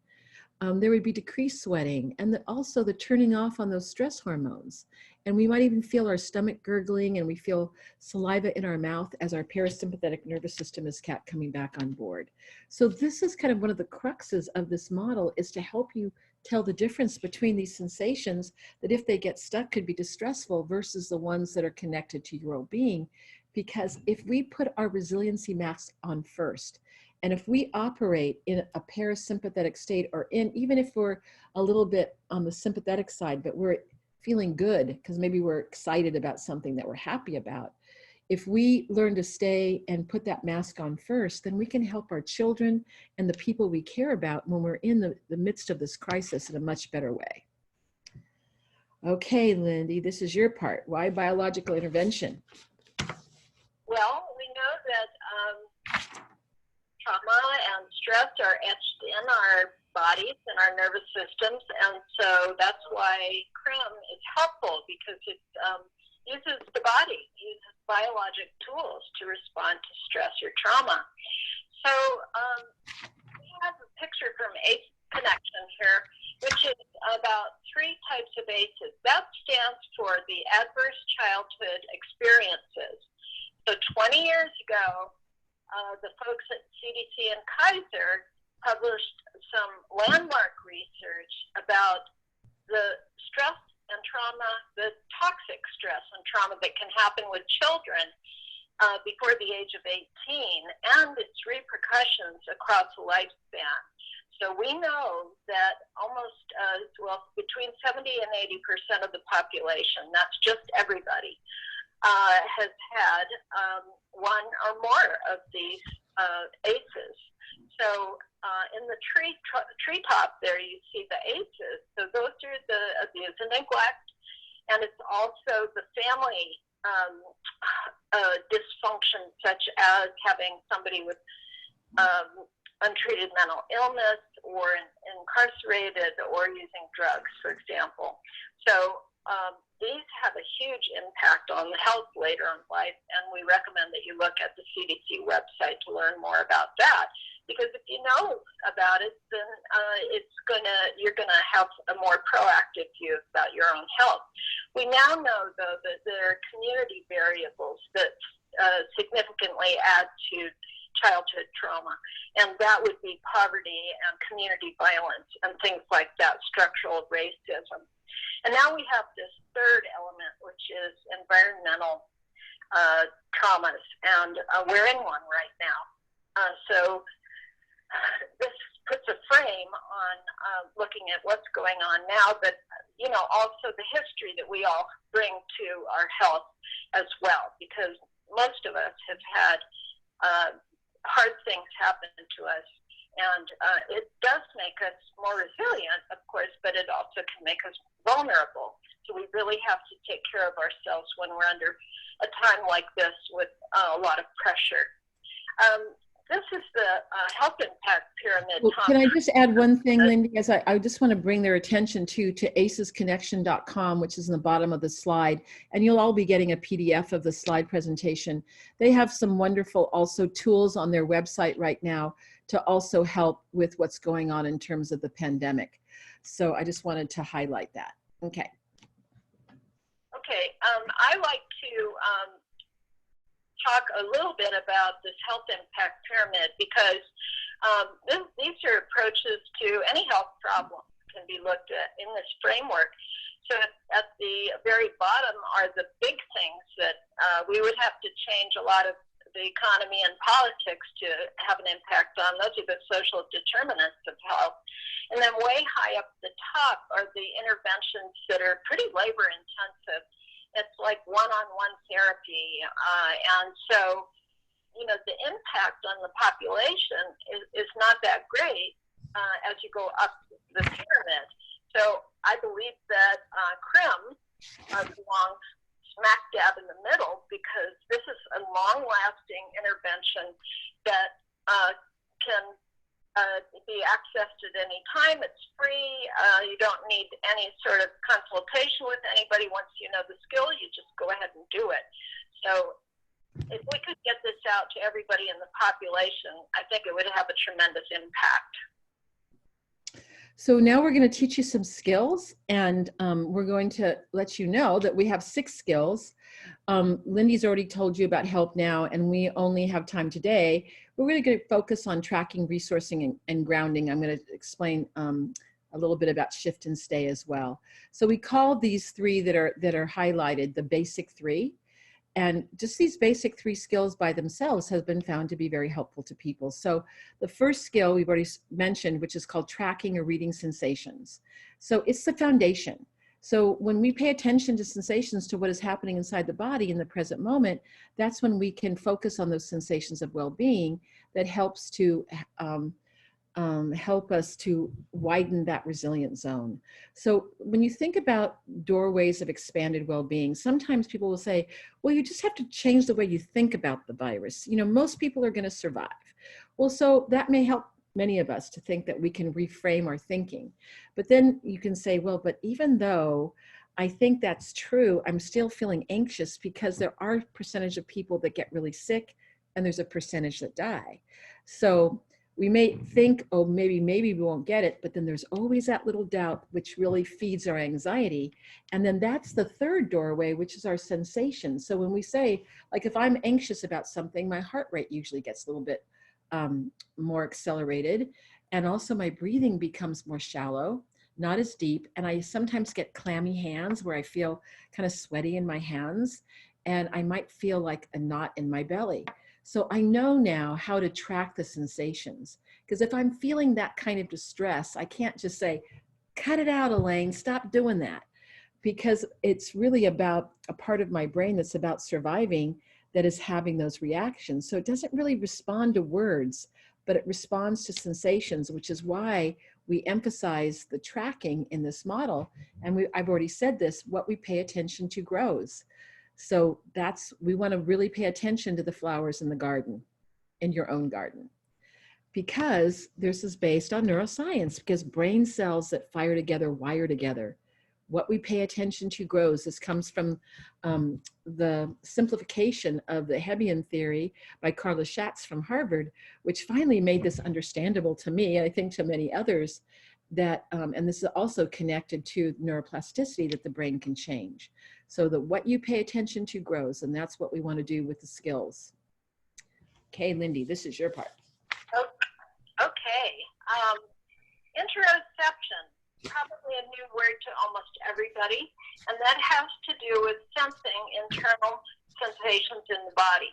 There would be decreased sweating, and also the turning off on those stress hormones. And we might even feel our stomach gurgling, and we feel saliva in our mouth as our parasympathetic nervous system is coming back on board. So this is kind of one of the cruxes of this model, is to help you tell the difference between these sensations that, if they get stuck, could be distressful versus the ones that are connected to your well-being. Because if we put our resiliency mask on first, and if we operate in a parasympathetic state, or even if we're a little bit on the sympathetic side, but we're feeling good because maybe we're excited about something that we're happy about, if we learn to stay and put that mask on first, then we can help our children and the people we care about when we're in the midst of this crisis in a much better way. Okay, Lindy, this is your part. Why biological intervention? Well, we know that trauma and stress are etched in our bodies and our nervous systems, and so that's why Krim is helpful, because it uses the body, uses biologic tools to respond to stress or trauma. So we have a picture from ACE Connection here, which is about 3 types of ACEs. That stands for the adverse childhood experiences. So 20 years ago, the folks at CDC and Kaiser published some landmark research about the stress and trauma, the toxic stress and trauma that can happen with children before the age of 18, and its repercussions across the lifespan. So we know that almost, between 70 and 80% of the population, that's just everybody, has had one or more of these ACEs. So in the treetop there, you see the ACEs. So those are the abuse and neglect, and it's also the family dysfunction, such as having somebody with untreated mental illness or incarcerated or using drugs, for example. So these have a huge impact on health later in life, and we recommend that you look at the CDC website to learn more about that. Because if you know about it, then you're gonna have a more proactive view about your own health. We now know, though, that there are community variables that significantly add to childhood trauma, and that would be poverty and community violence and things like that, structural racism. And now we have this third element, which is environmental traumas, and we're in one right now. So this puts a frame on looking at what's going on now, but also the history that we all bring to our health as well, because most of us have had hard things happen to us, and it does make us more resilient, of course, but it also can make us vulnerable. So we really have to take care of ourselves when we're under a time like this with a lot of pressure. This is the health impact pyramid. Well, can I just add one thing, Lindy? As I just want to bring their attention to acesconnection.com, which is in the bottom of the slide, and you'll all be getting a PDF of the slide presentation. They have some wonderful also tools on their website right now to also help with what's going on in terms of the pandemic. So I just wanted to highlight that. Okay. Okay. I like to talk a little bit about this health impact pyramid, because these are approaches to any health problem can be looked at in this framework. So at the very bottom are the big things that we would have to change a lot of the economy and politics to have an impact on. Those are the social determinants of health. And then way high up the top are the interventions that are pretty labor intensive. It's like one-on-one therapy. And so, the impact on the population is not that great as you go up the pyramid. So I believe that Krim belongs smack dab in the middle, because this is a long-lasting intervention that can be accessed at any time. It's free. You don't need any sort of consultation with anybody. Once you know the skill, you just go ahead and do it. So if we could get this out to everybody in the population, I think it would have a tremendous impact. So now we're going to teach you some skills, and we're going to let you know that we have 6 skills. Lindy's already told you about Help Now, and we only have time today. We're really going to focus on tracking, resourcing, and grounding. I'm going to explain a little bit about shift and stay as well. So we call these 3 that are highlighted the basic 3. And just these basic 3 skills by themselves have been found to be very helpful to people. So the first skill we've already mentioned, which is called tracking or reading sensations. So it's the foundation. So when we pay attention to sensations, to what is happening inside the body in the present moment, that's when we can focus on those sensations of well-being that helps to help us to widen that resilient zone. So when you think about doorways of expanded well-being, sometimes people will say, well, you just have to change the way you think about the virus. Most people are going to survive. Well, so that may help many of us to think that we can reframe our thinking. But then you can say, well, but even though I think that's true, I'm still feeling anxious, because there are a percentage of people that get really sick and there's a percentage that die. So we may think, oh, maybe we won't get it, but then there's always that little doubt, which really feeds our anxiety. And then that's the third doorway, which is our sensation. So when we say, like, if I'm anxious about something, my heart rate usually gets a little bit more accelerated. And also my breathing becomes more shallow, not as deep. And I sometimes get clammy hands where I feel kind of sweaty in my hands. And I might feel like a knot in my belly. So I know now how to track the sensations, because if I'm feeling that kind of distress, I can't just say, cut it out, Elaine, stop doing that. because it's really about a part of my brain that's about surviving that is having those reactions. So it doesn't really respond to words, but it responds to sensations, which is why we emphasize the tracking in this model. And I've already said this, what we pay attention to grows. So we want to really pay attention to the flowers in the garden, in your own garden. Because this is based on neuroscience, because brain cells that fire together wire together. What we pay attention to grows. This comes from the simplification of the Hebbian theory by Carla Schatz from Harvard, which finally made this understandable to me, and I think to many others, that, and this is also connected to neuroplasticity, that the brain can change. So that what you pay attention to grows, and that's what we want to do with the skills. Okay, Lindy, this is your part. Okay. Interoception, probably a new word to almost everybody, and that has to do with sensing internal sensations in the body.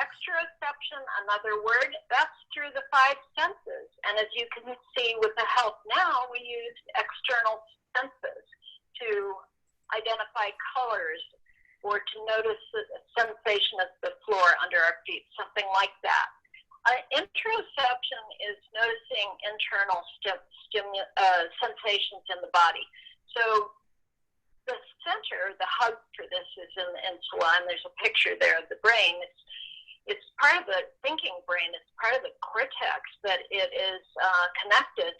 Exteroception, another word, that's through the 5 senses. And as you can see with the Health Now, we use external senses to identify colors or to notice the sensation of the floor under our feet, something like that. Interoception is noticing internal sensations in the body. So the center, the hub for this is in the insula, and there's a picture there of the brain. It's part of the thinking brain. It's part of the cortex, but it is connected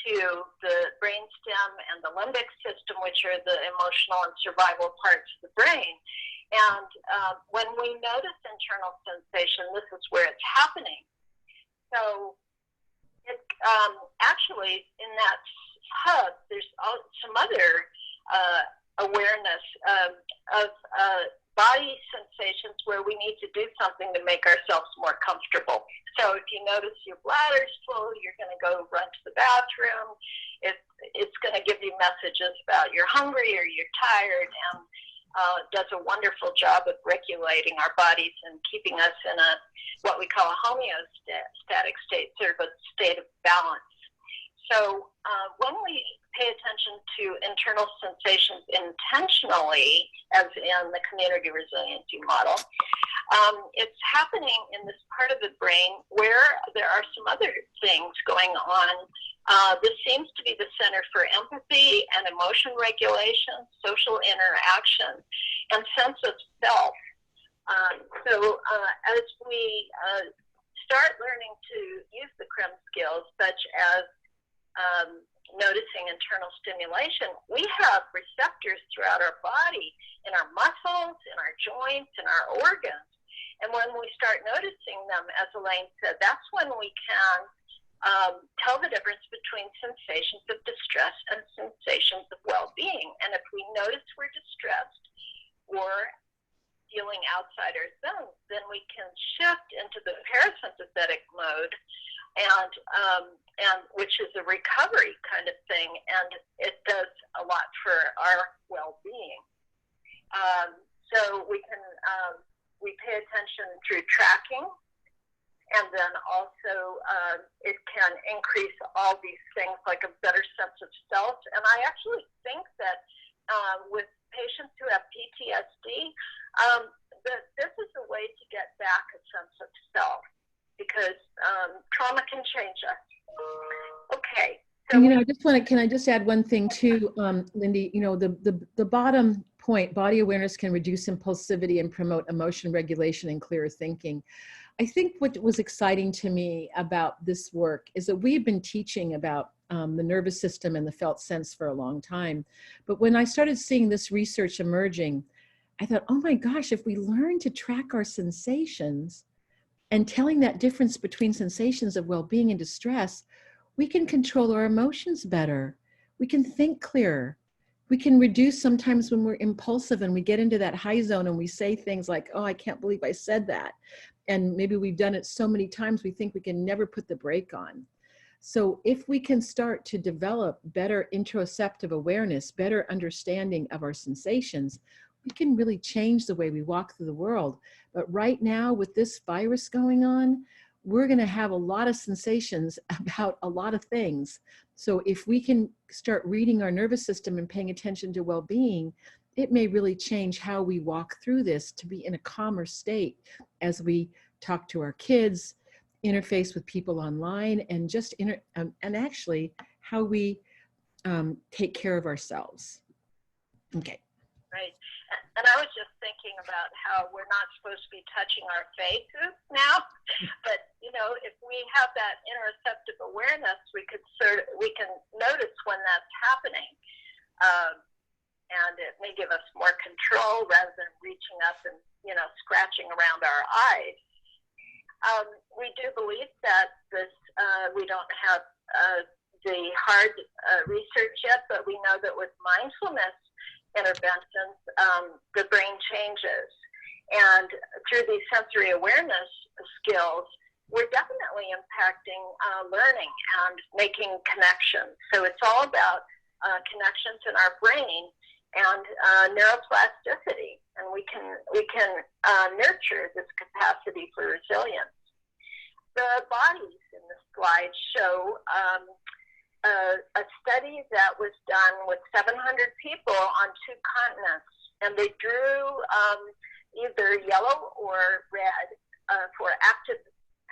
to the brainstem and the limbic system, which are the emotional and survival parts of the brain. And when we notice internal sensation, this is where it's happening. So it, actually, in that hub, there's some other awareness of body sensations where we need to do something to make ourselves more comfortable. So if you notice your bladder's full, you're going to go run to the bathroom. It's going to give you messages about you're hungry or you're tired, and does a wonderful job of regulating our bodies and keeping us in what we call a homeostatic state, sort of a state of balance. So when we pay attention to internal sensations intentionally, as in the community resiliency model, it's happening in this part of the brain where there are some other things going on. This seems to be the center for empathy and emotion regulation, social interaction, and sense of self. So as we start learning to use the Krim skills, such as noticing internal stimulation, we have receptors throughout our body, in our muscles, in our joints, in our organs. And when we start noticing them, as Elaine said, that's when we can tell the difference between sensations of distress and sensations of well-being. And if we notice we're distressed or feeling outside our zone, then we can shift into the parasympathetic mode, and which is a recovery kind of thing, and it does a lot for our well-being. So we pay attention through tracking, and then also it can increase all these things like a better sense of self. And I actually think that with patients who have PTSD, that this is a way to get back a sense of self, because trauma can change us. Okay. So I just want to, can I just add one thing too, Lindy? The bottom point, body awareness can reduce impulsivity and promote emotion regulation and clearer thinking. I think what was exciting to me about this work is that we've been teaching about the nervous system and the felt sense for a long time. But when I started seeing this research emerging, I thought, oh my gosh, if we learn to track our sensations and telling that difference between sensations of well-being and distress, we can control our emotions better. We can think clearer. We can reduce sometimes when we're impulsive and we get into that high zone and we say things like, oh, I can't believe I said that. And maybe we've done it so many times, we think we can never put the brake on. So if we can start to develop better interoceptive awareness, better understanding of our sensations, we can really change the way we walk through the world. But right now, with this virus going on, we're going to have a lot of sensations about a lot of things. So if we can start reading our nervous system and paying attention to well-being, it may really change how we walk through this to be in a calmer state as we talk to our kids, interface with people online, and just and actually how we take care of ourselves. Okay. Right. And I was just thinking about how we're not supposed to be touching our faces now, but if we have that interoceptive awareness, we can notice when that's happening, and it may give us more control rather than reaching up and scratching around our eyes. We do believe that we don't have the hard research yet, but we know that with mindfulness interventions, the brain changes. And through these sensory awareness skills, we're definitely impacting learning and making connections. So it's all about connections in our brain and neuroplasticity, and we can nurture this capacity for resilience. The bodies in the slide show a study that was done with 700 people on 2 continents, and they drew either yellow or red for activation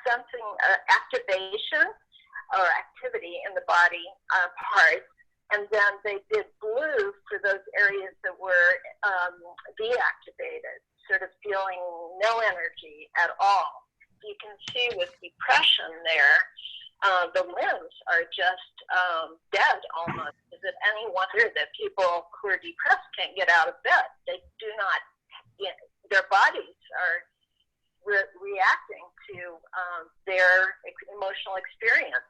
or activity in the body parts, and then they did blue for those areas that were deactivated, sort of feeling no energy at all. You can see with depression there, the limbs are just dead almost. Is it any wonder that people who are depressed can't get out of bed? They do not, their bodies are reacting to their emotional experience.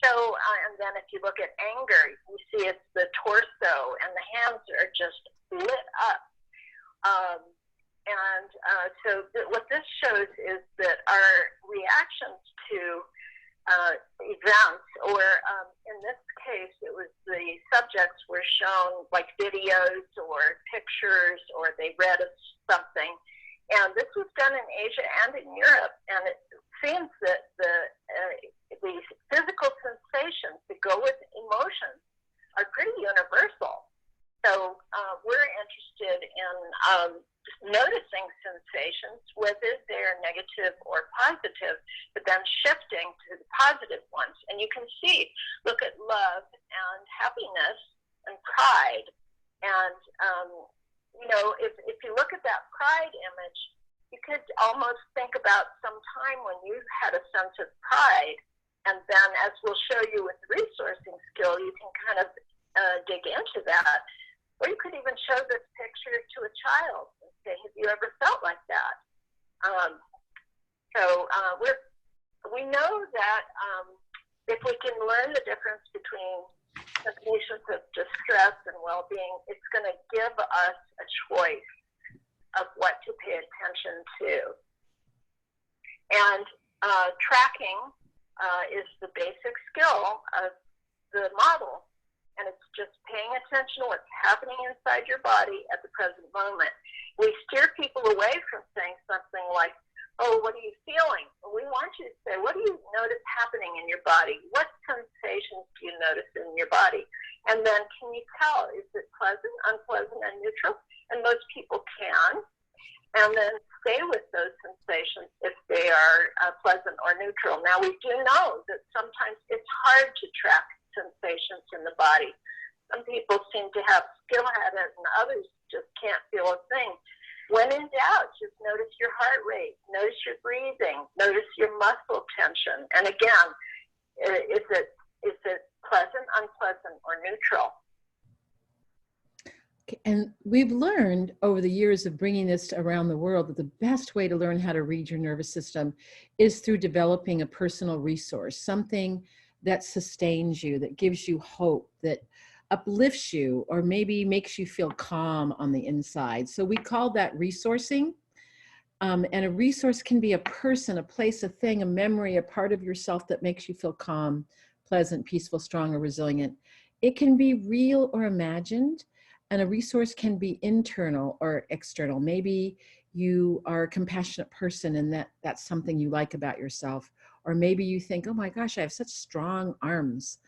So, and then if you look at anger, you see it's the torso and the hands are just lit up. What this shows is that our reactions to events, or in this case, it was the subjects were shown like videos or pictures, or they read something. And this was done in Asia and in Europe, and it seems that the physical sensations that go with emotions are pretty universal. So we're interested in noticing sensations, whether they're negative or positive, but then shifting to the positive ones. And you can see, look at love and happiness and pride. And, if you look at that pride image, you could almost think about some time when you had a sense of pride. And then, as we'll show you with the resourcing skill, you can kind of dig into that. Or you could even show this picture to a child and say, have you ever felt like that? We know that if we can learn the difference between sensations of distress and well-being, it's going to give us a choice of what to pay attention to. And tracking is the basic skill of the model. And it's just paying attention to what's happening inside your body at the present moment. We steer people away from saying something like, oh, what are you feeling? We want you to say, what do you notice happening in your body? What sensations do you notice in your body? And then can you tell, is it pleasant, unpleasant, and neutral? And most people can. And then stay with those sensations if they are pleasant or neutral. Now, we do know that sometimes it's hard to track sensations in the body. Some people seem to have skill at it, and others just can't feel a thing. When in doubt, just notice your heart rate, notice your breathing, notice your muscle tension. And again, is it pleasant, unpleasant, or neutral? And we've learned over the years of bringing this around the world that the best way to learn how to read your nervous system is through developing a personal resource, something that sustains you, that gives you hope, that uplifts you, or maybe makes you feel calm on the inside. So we call that resourcing. And a resource can be a person, a place, a thing, a memory, a part of yourself that makes you feel calm, pleasant, peaceful, strong, or resilient. It can be real or imagined. And a resource can be internal or external. Maybe you are a compassionate person and that's something you like about yourself. Or maybe you think, oh my gosh, I have such strong arms.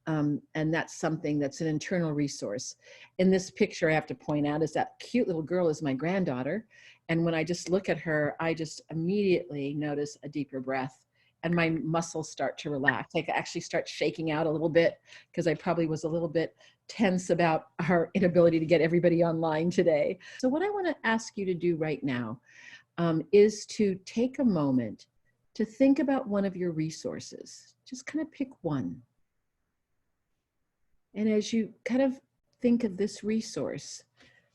And that's something that's an internal resource. In this picture, I have to point out is that cute little girl is my granddaughter. And when I just look at her, I just immediately notice a deeper breath and my muscles start to relax. I actually start shaking out a little bit because I probably was a little bit tense about our inability to get everybody online today. So what I want to ask you to do right now is to take a moment to think about one of your resources. Just kind of pick one. And as you kind of think of this resource,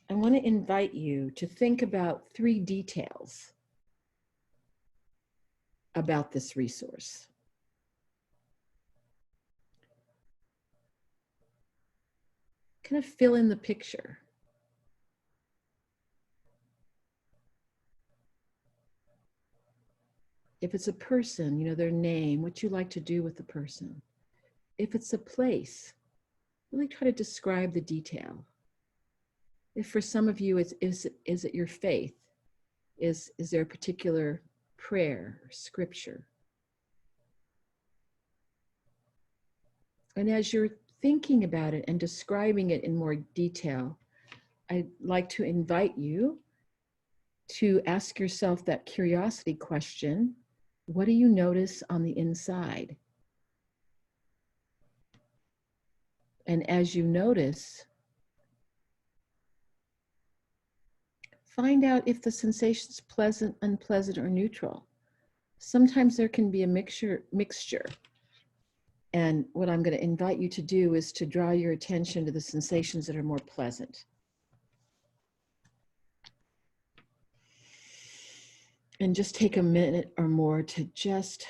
I want to invite you to think about 3 details about this resource. Kind of fill in the picture. If it's a person, you know, their name, what you like to do with the person. If it's a place, really try to describe the detail. If for some of you, is it your faith? Is there a particular prayer or scripture? And as you're thinking about it and describing it in more detail, I'd like to invite you to ask yourself that curiosity question. What do you notice on the inside? And as you notice, find out if the sensation's pleasant, unpleasant, or neutral. Sometimes there can be a mixture. And what I'm going to invite you to do is to draw your attention to the sensations that are more pleasant. And just take a minute or more to just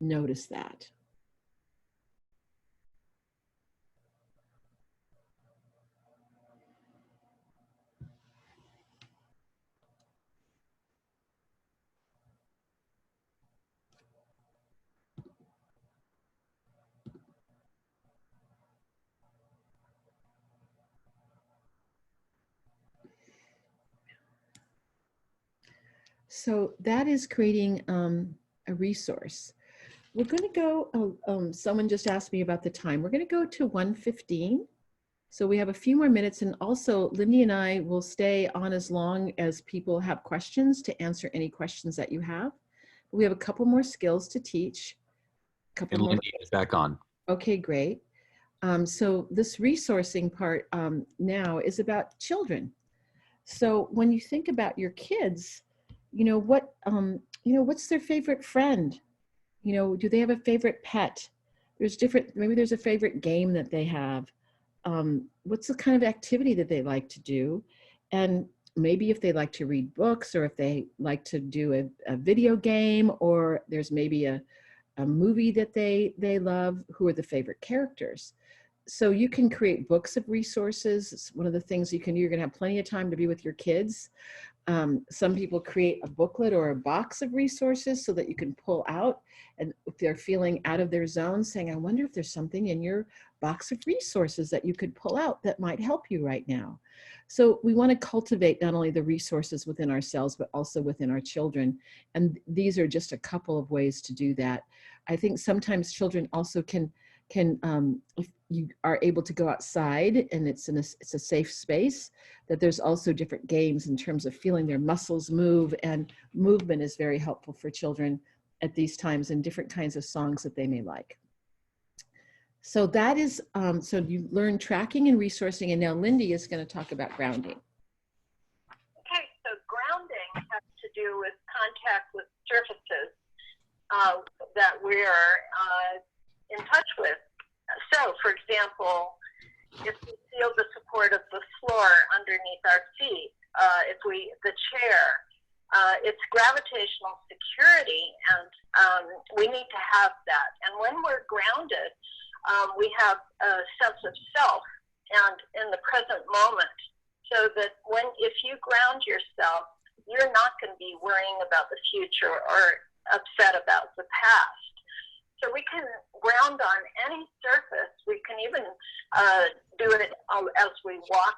notice that. So that is creating a resource. We're going to go, someone just asked me about the time. We're going to go to 1:15. So we have a few more minutes, and also Lindy and I will stay on as long as people have questions to answer any questions that you have. We have a couple more skills to teach. And Lindy is back on. Okay, great. So this resourcing part now is about children. So when you think about your kids, what's their favorite friend? Do they have a favorite pet? Maybe there's a favorite game that they have. What's the kind of activity that they like to do? And maybe if they like to read books, or if they like to do a video game, or there's maybe a movie that they love, who are the favorite characters. So you can create books of resources. It's one of the things you can do. You're going to have plenty of time to be with your kids. Some people create a booklet or a box of resources so that you can pull out, and if they're feeling out of their zone, saying, I wonder if there's something in your box of resources that you could pull out that might help you right now. So we want to cultivate not only the resources within ourselves, but also within our children. And these are just a couple of ways to do that. I think sometimes children also can if you are able to go outside and it's a safe space, that there's also different games in terms of feeling their muscles move, and movement is very helpful for children at these times, and different kinds of songs that they may like. So that is, so you learn tracking and resourcing, and now Lindy is going to talk about grounding. Okay, so grounding has to do with contact with surfaces that we're in touch with. So, for example, if we feel the support of the floor underneath our feet, the chair, it's gravitational security, and we need to have that. And when we're grounded, we have a sense of self and in the present moment, so that if you ground yourself, you're not going to be worrying about the future or upset about the past. So we can ground on any surface. We can even do it as we walk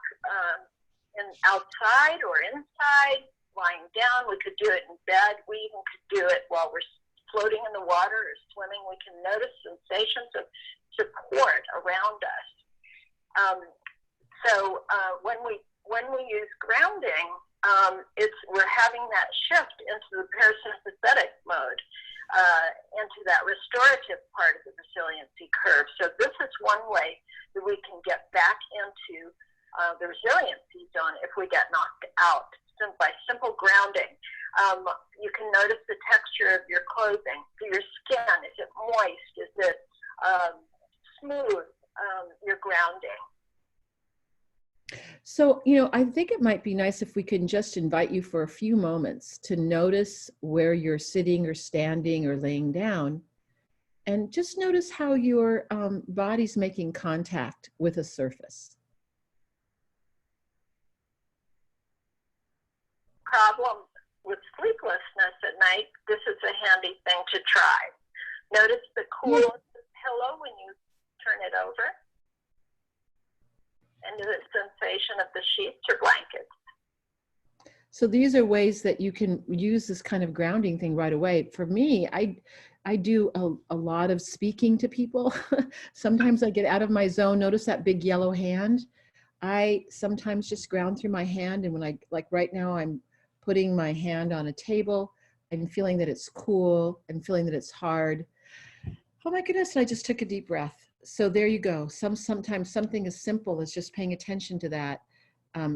outside or inside, lying down. We could do it in bed. We even could do it while we're floating in the water or swimming. We can notice sensations of support around us. When we use grounding, we're having that shift into the parasympathetic mode, into that restorative part of the resiliency curve. So this is one way that we can get back into the resiliency zone if we get knocked out by simple grounding. You can notice the texture of your clothing, your skin. Is it moist? Is it smooth? Your grounding. So, I think it might be nice if we can just invite you for a few moments to notice where you're sitting or standing or laying down, and just notice how your body's making contact with a surface. Problem with sleeplessness at night, this is a handy thing to try. Notice the cool of the pillow when you turn it over, and the sensation of the sheets or blankets. So these are ways that you can use this kind of grounding thing right away. For me, I do a lot of speaking to people. Sometimes I get out of my zone. Notice that big yellow hand. I sometimes just ground through my hand, and when like right now, I'm putting my hand on a table. I'm feeling that it's cool. I'm feeling that it's hard. Oh my goodness, and I just took a deep breath. So there you go. Sometimes something as simple as just paying attention to that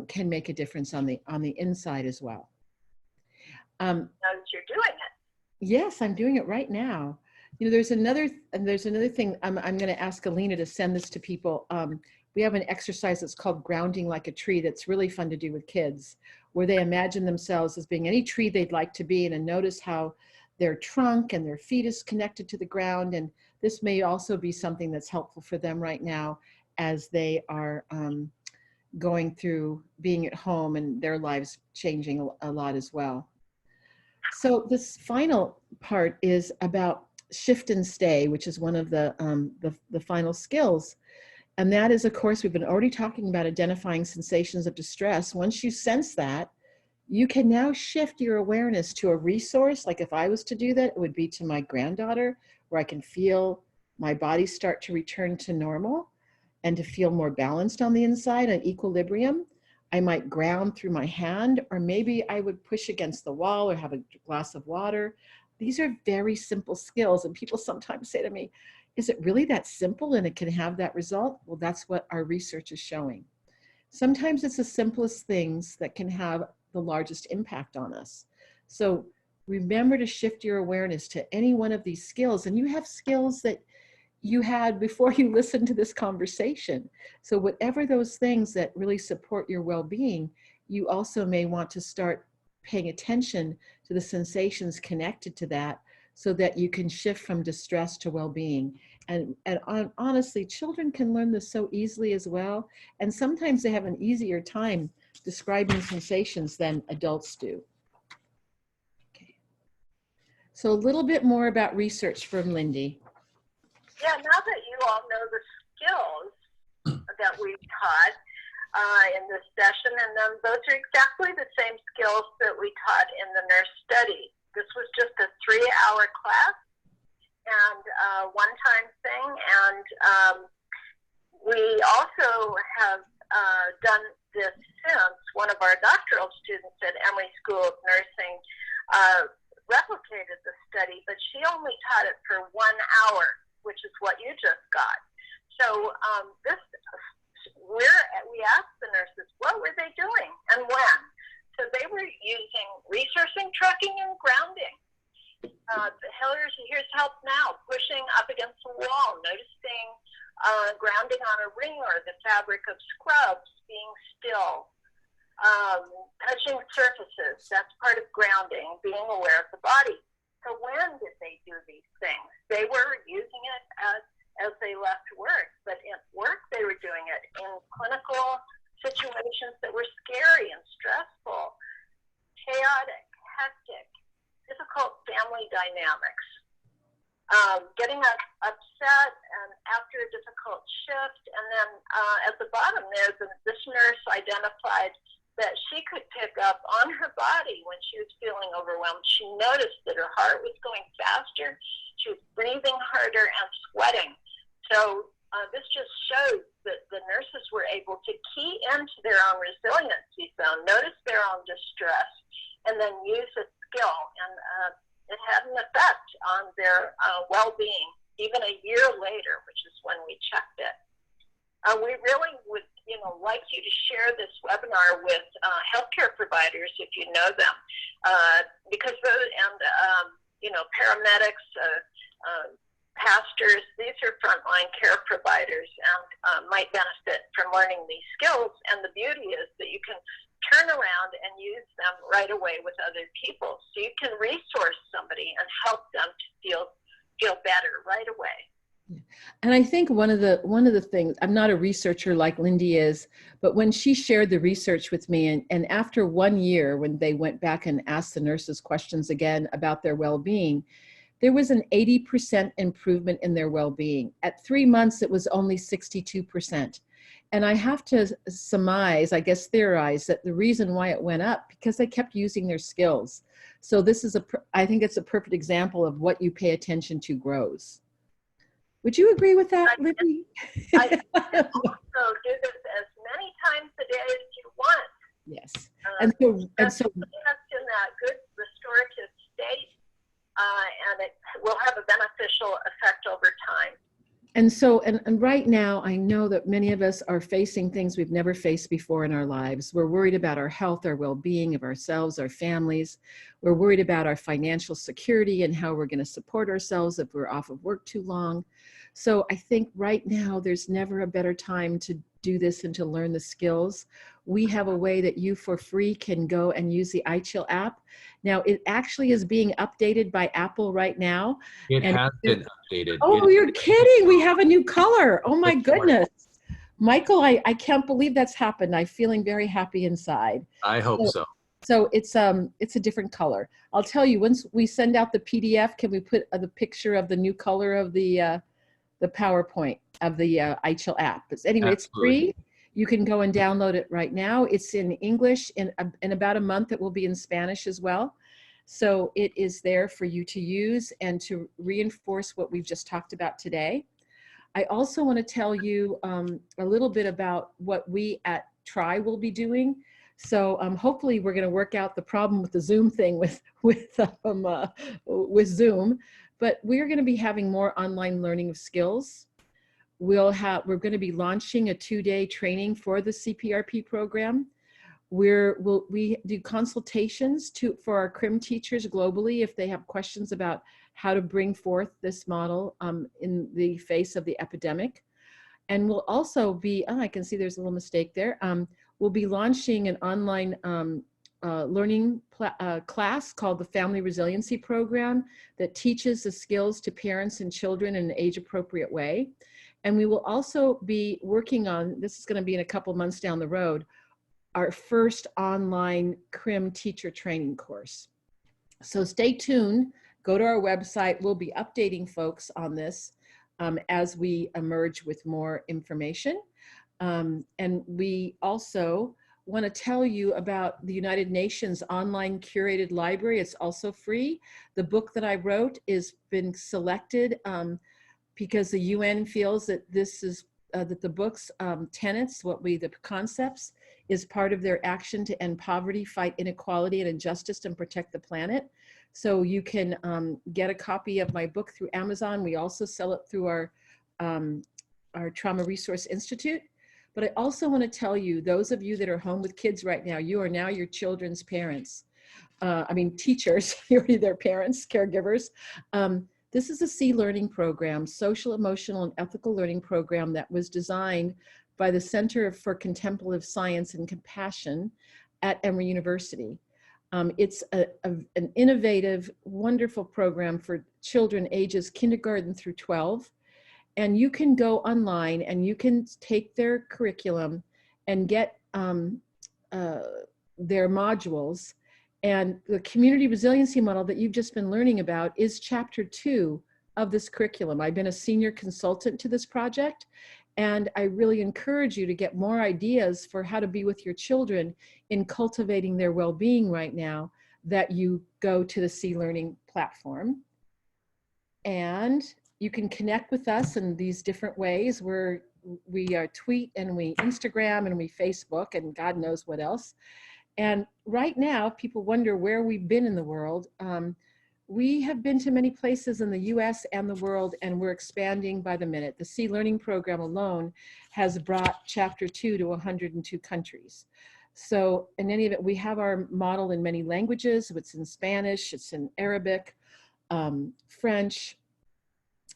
can make a difference on the inside as well. Notice you're doing it. Yes, I'm doing it right now. There's another thing. I'm going to ask Alina to send this to people. We have an exercise that's called grounding like a tree that's really fun to do with kids, where they imagine themselves as being any tree they'd like to be, and notice how their trunk and their feet is connected to the ground. And this may also be something that's helpful for them right now as they are going through being at home and their lives changing a lot as well. So this final part is about shift and stay, which is one of the final skills. And that is, of course, we've been already talking about identifying sensations of distress. Once you sense that, you can now shift your awareness to a resource. Like if I was to do that, it would be to my granddaughter, where I can feel my body start to return to normal and to feel more balanced on the inside, an equilibrium. I might ground through my hand, or maybe I would push against the wall or have a glass of water. These are very simple skills. And people sometimes say to me, is it really that simple and it can have that result? Well, that's what our research is showing. Sometimes it's the simplest things that can have the largest impact on us. So remember to shift your awareness to any one of these skills. And you have skills that you had before you listened to this conversation. So whatever those things that really support your well-being, you also may want to start paying attention to the sensations connected to that, so that you can shift from distress to well-being. And honestly, children can learn this so easily as well. And sometimes they have an easier time describing sensations than adults do. Okay. So a little bit more about research from Lindy. Yeah, now that you all know the skills that we taught in this session, and then those are exactly the same skills that we taught in the nurse study. This was just a 3-hour class and one-time thing. And we also have done this since one of our doctoral students at Emory School of Nursing replicated the study, but she only taught it for 1 hour, which is what you just got. So we asked the nurses, what were they doing and when? So they were using resourcing, trucking, and grounding. Here's help now, pushing up against the wall, noticing grounding on a ring or the fabric of scrubs, being still, touching surfaces, that's part of grounding, being aware of the body. So when did they do these things? They were using it as they left work, but at work they were doing it in clinical situations that were scary and stressful, chaotic, hectic, difficult family dynamics. Getting upset and after a difficult shift, and then at the bottom there, this nurse identified that she could pick up on her body when she was feeling overwhelmed. She noticed that her heart was going faster, she was breathing harder and sweating. So this just shows that the nurses were able to key into their own resiliency zone, notice their own distress, and then use a skill. And it had an effect on their well-being, even a year later, which is when we checked it. We really would, like you to share this webinar with healthcare providers if you know them, because those paramedics, pastors, these are frontline care providers and might benefit from learning these skills. And the beauty is that you can turn around and use them right away with other people, so you can resource somebody and help them to feel better right away. And I think one of the things, I'm not a researcher like Lindy is, but when she shared the research with me, and after 1 year, when they went back and asked the nurses questions again about their well-being, there was an 80% improvement in their well-being. At 3 months, it was only 62%. And I have to surmise, I guess theorize, that the reason why it went up, because they kept using their skills. So this is I think it's a perfect example of what you pay attention to grows. Would you agree with that, Libby? I can also do this as many times a day as you want. Yes. And so that's in that good restorative state, and it will have a beneficial effect over time. And so, and right now, I know that many of us are facing things we've never faced before in our lives. We're worried about our health, our well-being of ourselves, our families. We're worried about our financial security and how we're going to support ourselves if we're off of work too long. So I think right now, there's never a better time to do this and to learn the skills. We have a way that you for free can go and use the iChill app. Now, it actually is being updated by Apple right now. It has been updated. Oh, you're kidding. We have a new color. Oh my goodness. Michael, I can't believe that's happened. I'm feeling very happy inside. I hope so. So it's a different color. I'll tell you, once we send out the PDF, can we put the picture of the new color of the PowerPoint of the iChill app? But anyway, it's free. You can go and download it right now. It's in English. In about a month, it will be in Spanish as well. So it is there for you to use and to reinforce what we've just talked about today. I also want to tell you a little bit about what we at TRI will be doing. So hopefully we're going to work out the problem with the Zoom thing with Zoom, but we're going to be having more online learning of skills. We're going to be launching a 2-day training for the CPRP program. We do consultations for our Krim teachers globally if they have questions about how to bring forth this model in the face of the epidemic. And we'll also be, I can see there's a little mistake there. We'll be launching an online learning class called the Family Resiliency Program that teaches the skills to parents and children in an age-appropriate way. And we will also be working on, this is going to be in a couple months down the road, our first online Krim teacher training course. So stay tuned, go to our website. We'll be updating folks on this as we emerge with more information. And we also want to tell you about the United Nations online curated library. It's also free. The book that I wrote is been selected because the UN feels that this is that the book's tenets, the concepts, is part of their action to end poverty, fight inequality and injustice, and protect the planet. So you can get a copy of my book through Amazon. We also sell it through our Trauma Resource Institute. But I also want to tell you, those of you that are home with kids right now, you are now your children's parents. Teachers, you're their parents, caregivers. This is a C Learning program, social, emotional, and ethical learning program that was designed by the Center for Contemplative Science and Compassion at Emory University. It's an innovative, wonderful program for children ages kindergarten through 12. And you can go online and you can take their curriculum and get their modules. And the community resiliency model that you've just been learning about is chapter 2 of this curriculum. I've been a senior consultant to this project, and I really encourage you to get more ideas for how to be with your children in cultivating their well-being right now, that you go to the C Learning platform. And you can connect with us in these different ways. We tweet and we Instagram and we Facebook and God knows what else. And right now, people wonder where we've been in the world. We have been to many places in the US and the world, and we're expanding by the minute. The Sea Learning program alone has brought Chapter 2 to 102 countries. So in any event, we have our model in many languages. It's in Spanish, it's in Arabic, French,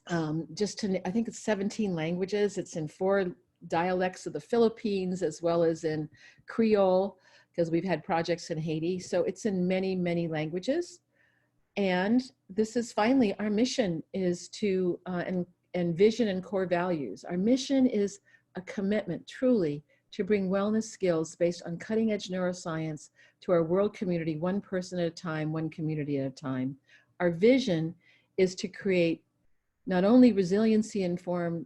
I think it's 17 languages. It's in 4 dialects of the Philippines, as well as in Creole, because we've had projects in Haiti. So it's in many, many languages. And this is finally, our mission is to, and vision and core values. Our mission is a commitment truly to bring wellness skills based on cutting edge neuroscience to our world community, one person at a time, one community at a time. Our vision is to create not only resiliency informed,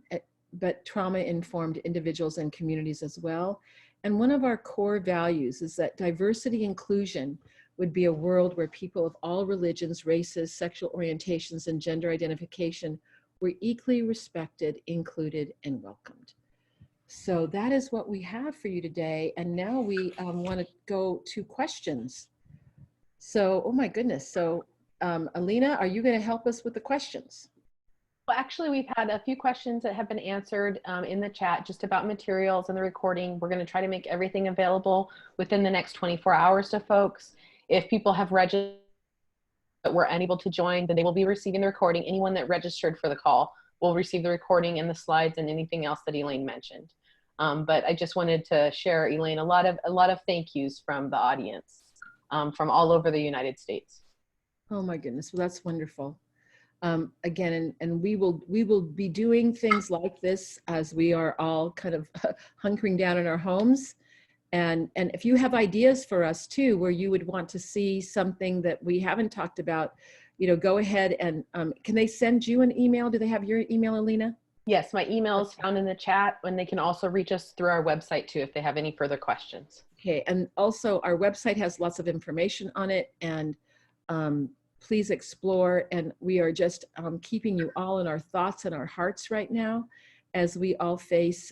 but trauma informed individuals and communities as well. And one of our core values is that diversity inclusion would be a world where people of all religions, races, sexual orientations, and gender identification were equally respected, included, and welcomed. So that is what we have for you today. And now we want to go to questions. So, oh my goodness. So Alina, are you going to help us with the questions? Well, actually, we've had a few questions that have been answered in the chat just about materials and the recording. We're going to try to make everything available within the next 24 hours to folks. If people have registered but were unable to join, then they will be receiving the recording. Anyone that registered for the call will receive the recording and the slides and anything else that Elaine mentioned. But I just wanted to share, Elaine, a lot of thank yous from the audience from all over the United States. Oh my goodness, well that's wonderful. Again, and we will be doing things like this as we are all kind of hunkering down in our homes. And if you have ideas for us too, where you would want to see something that we haven't talked about, you know, go ahead and can they send you an email? Do they have your email, Alina? Yes, my email is found in the chat, and they can also reach us through our website too if they have any further questions. Okay, and also our website has lots of information on it, and please explore. And we are just keeping you all in our thoughts and our hearts right now as we all face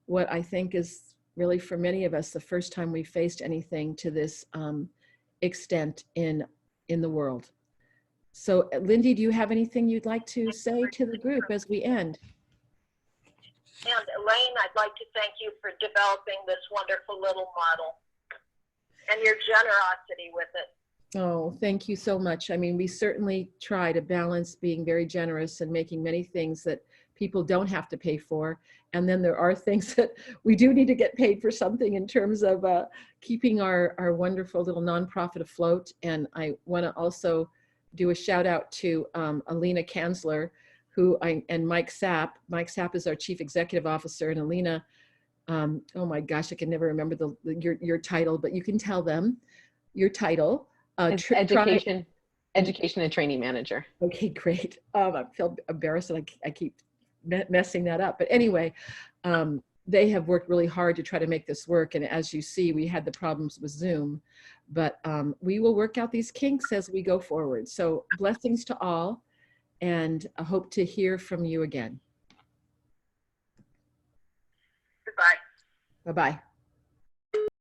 what I think is really for many of us the first time we faced anything to this extent in the world. So Lindy, do you have anything you'd like to say to the group as we end? And Elaine, I'd like to thank you for developing this wonderful little model and your generosity with it. Oh, thank you so much. I mean, we certainly try to balance being very generous and making many things that people don't have to pay for. And then there are things that we do need to get paid for something in terms of keeping our wonderful little nonprofit afloat. And I want to also do a shout out to Alina Kanzler, and Mike Sapp. Mike Sapp is our Chief Executive Officer, and Alina, oh my gosh, I can never remember your title, but you can tell them your title. Education and Training Manager. Okay, great. I feel embarrassed that I keep messing that up. But anyway, they have worked really hard to try to make this work. And as you see, we had the problems with Zoom, but we will work out these kinks as we go forward. So blessings to all, and I hope to hear from you again. Goodbye. Bye-bye.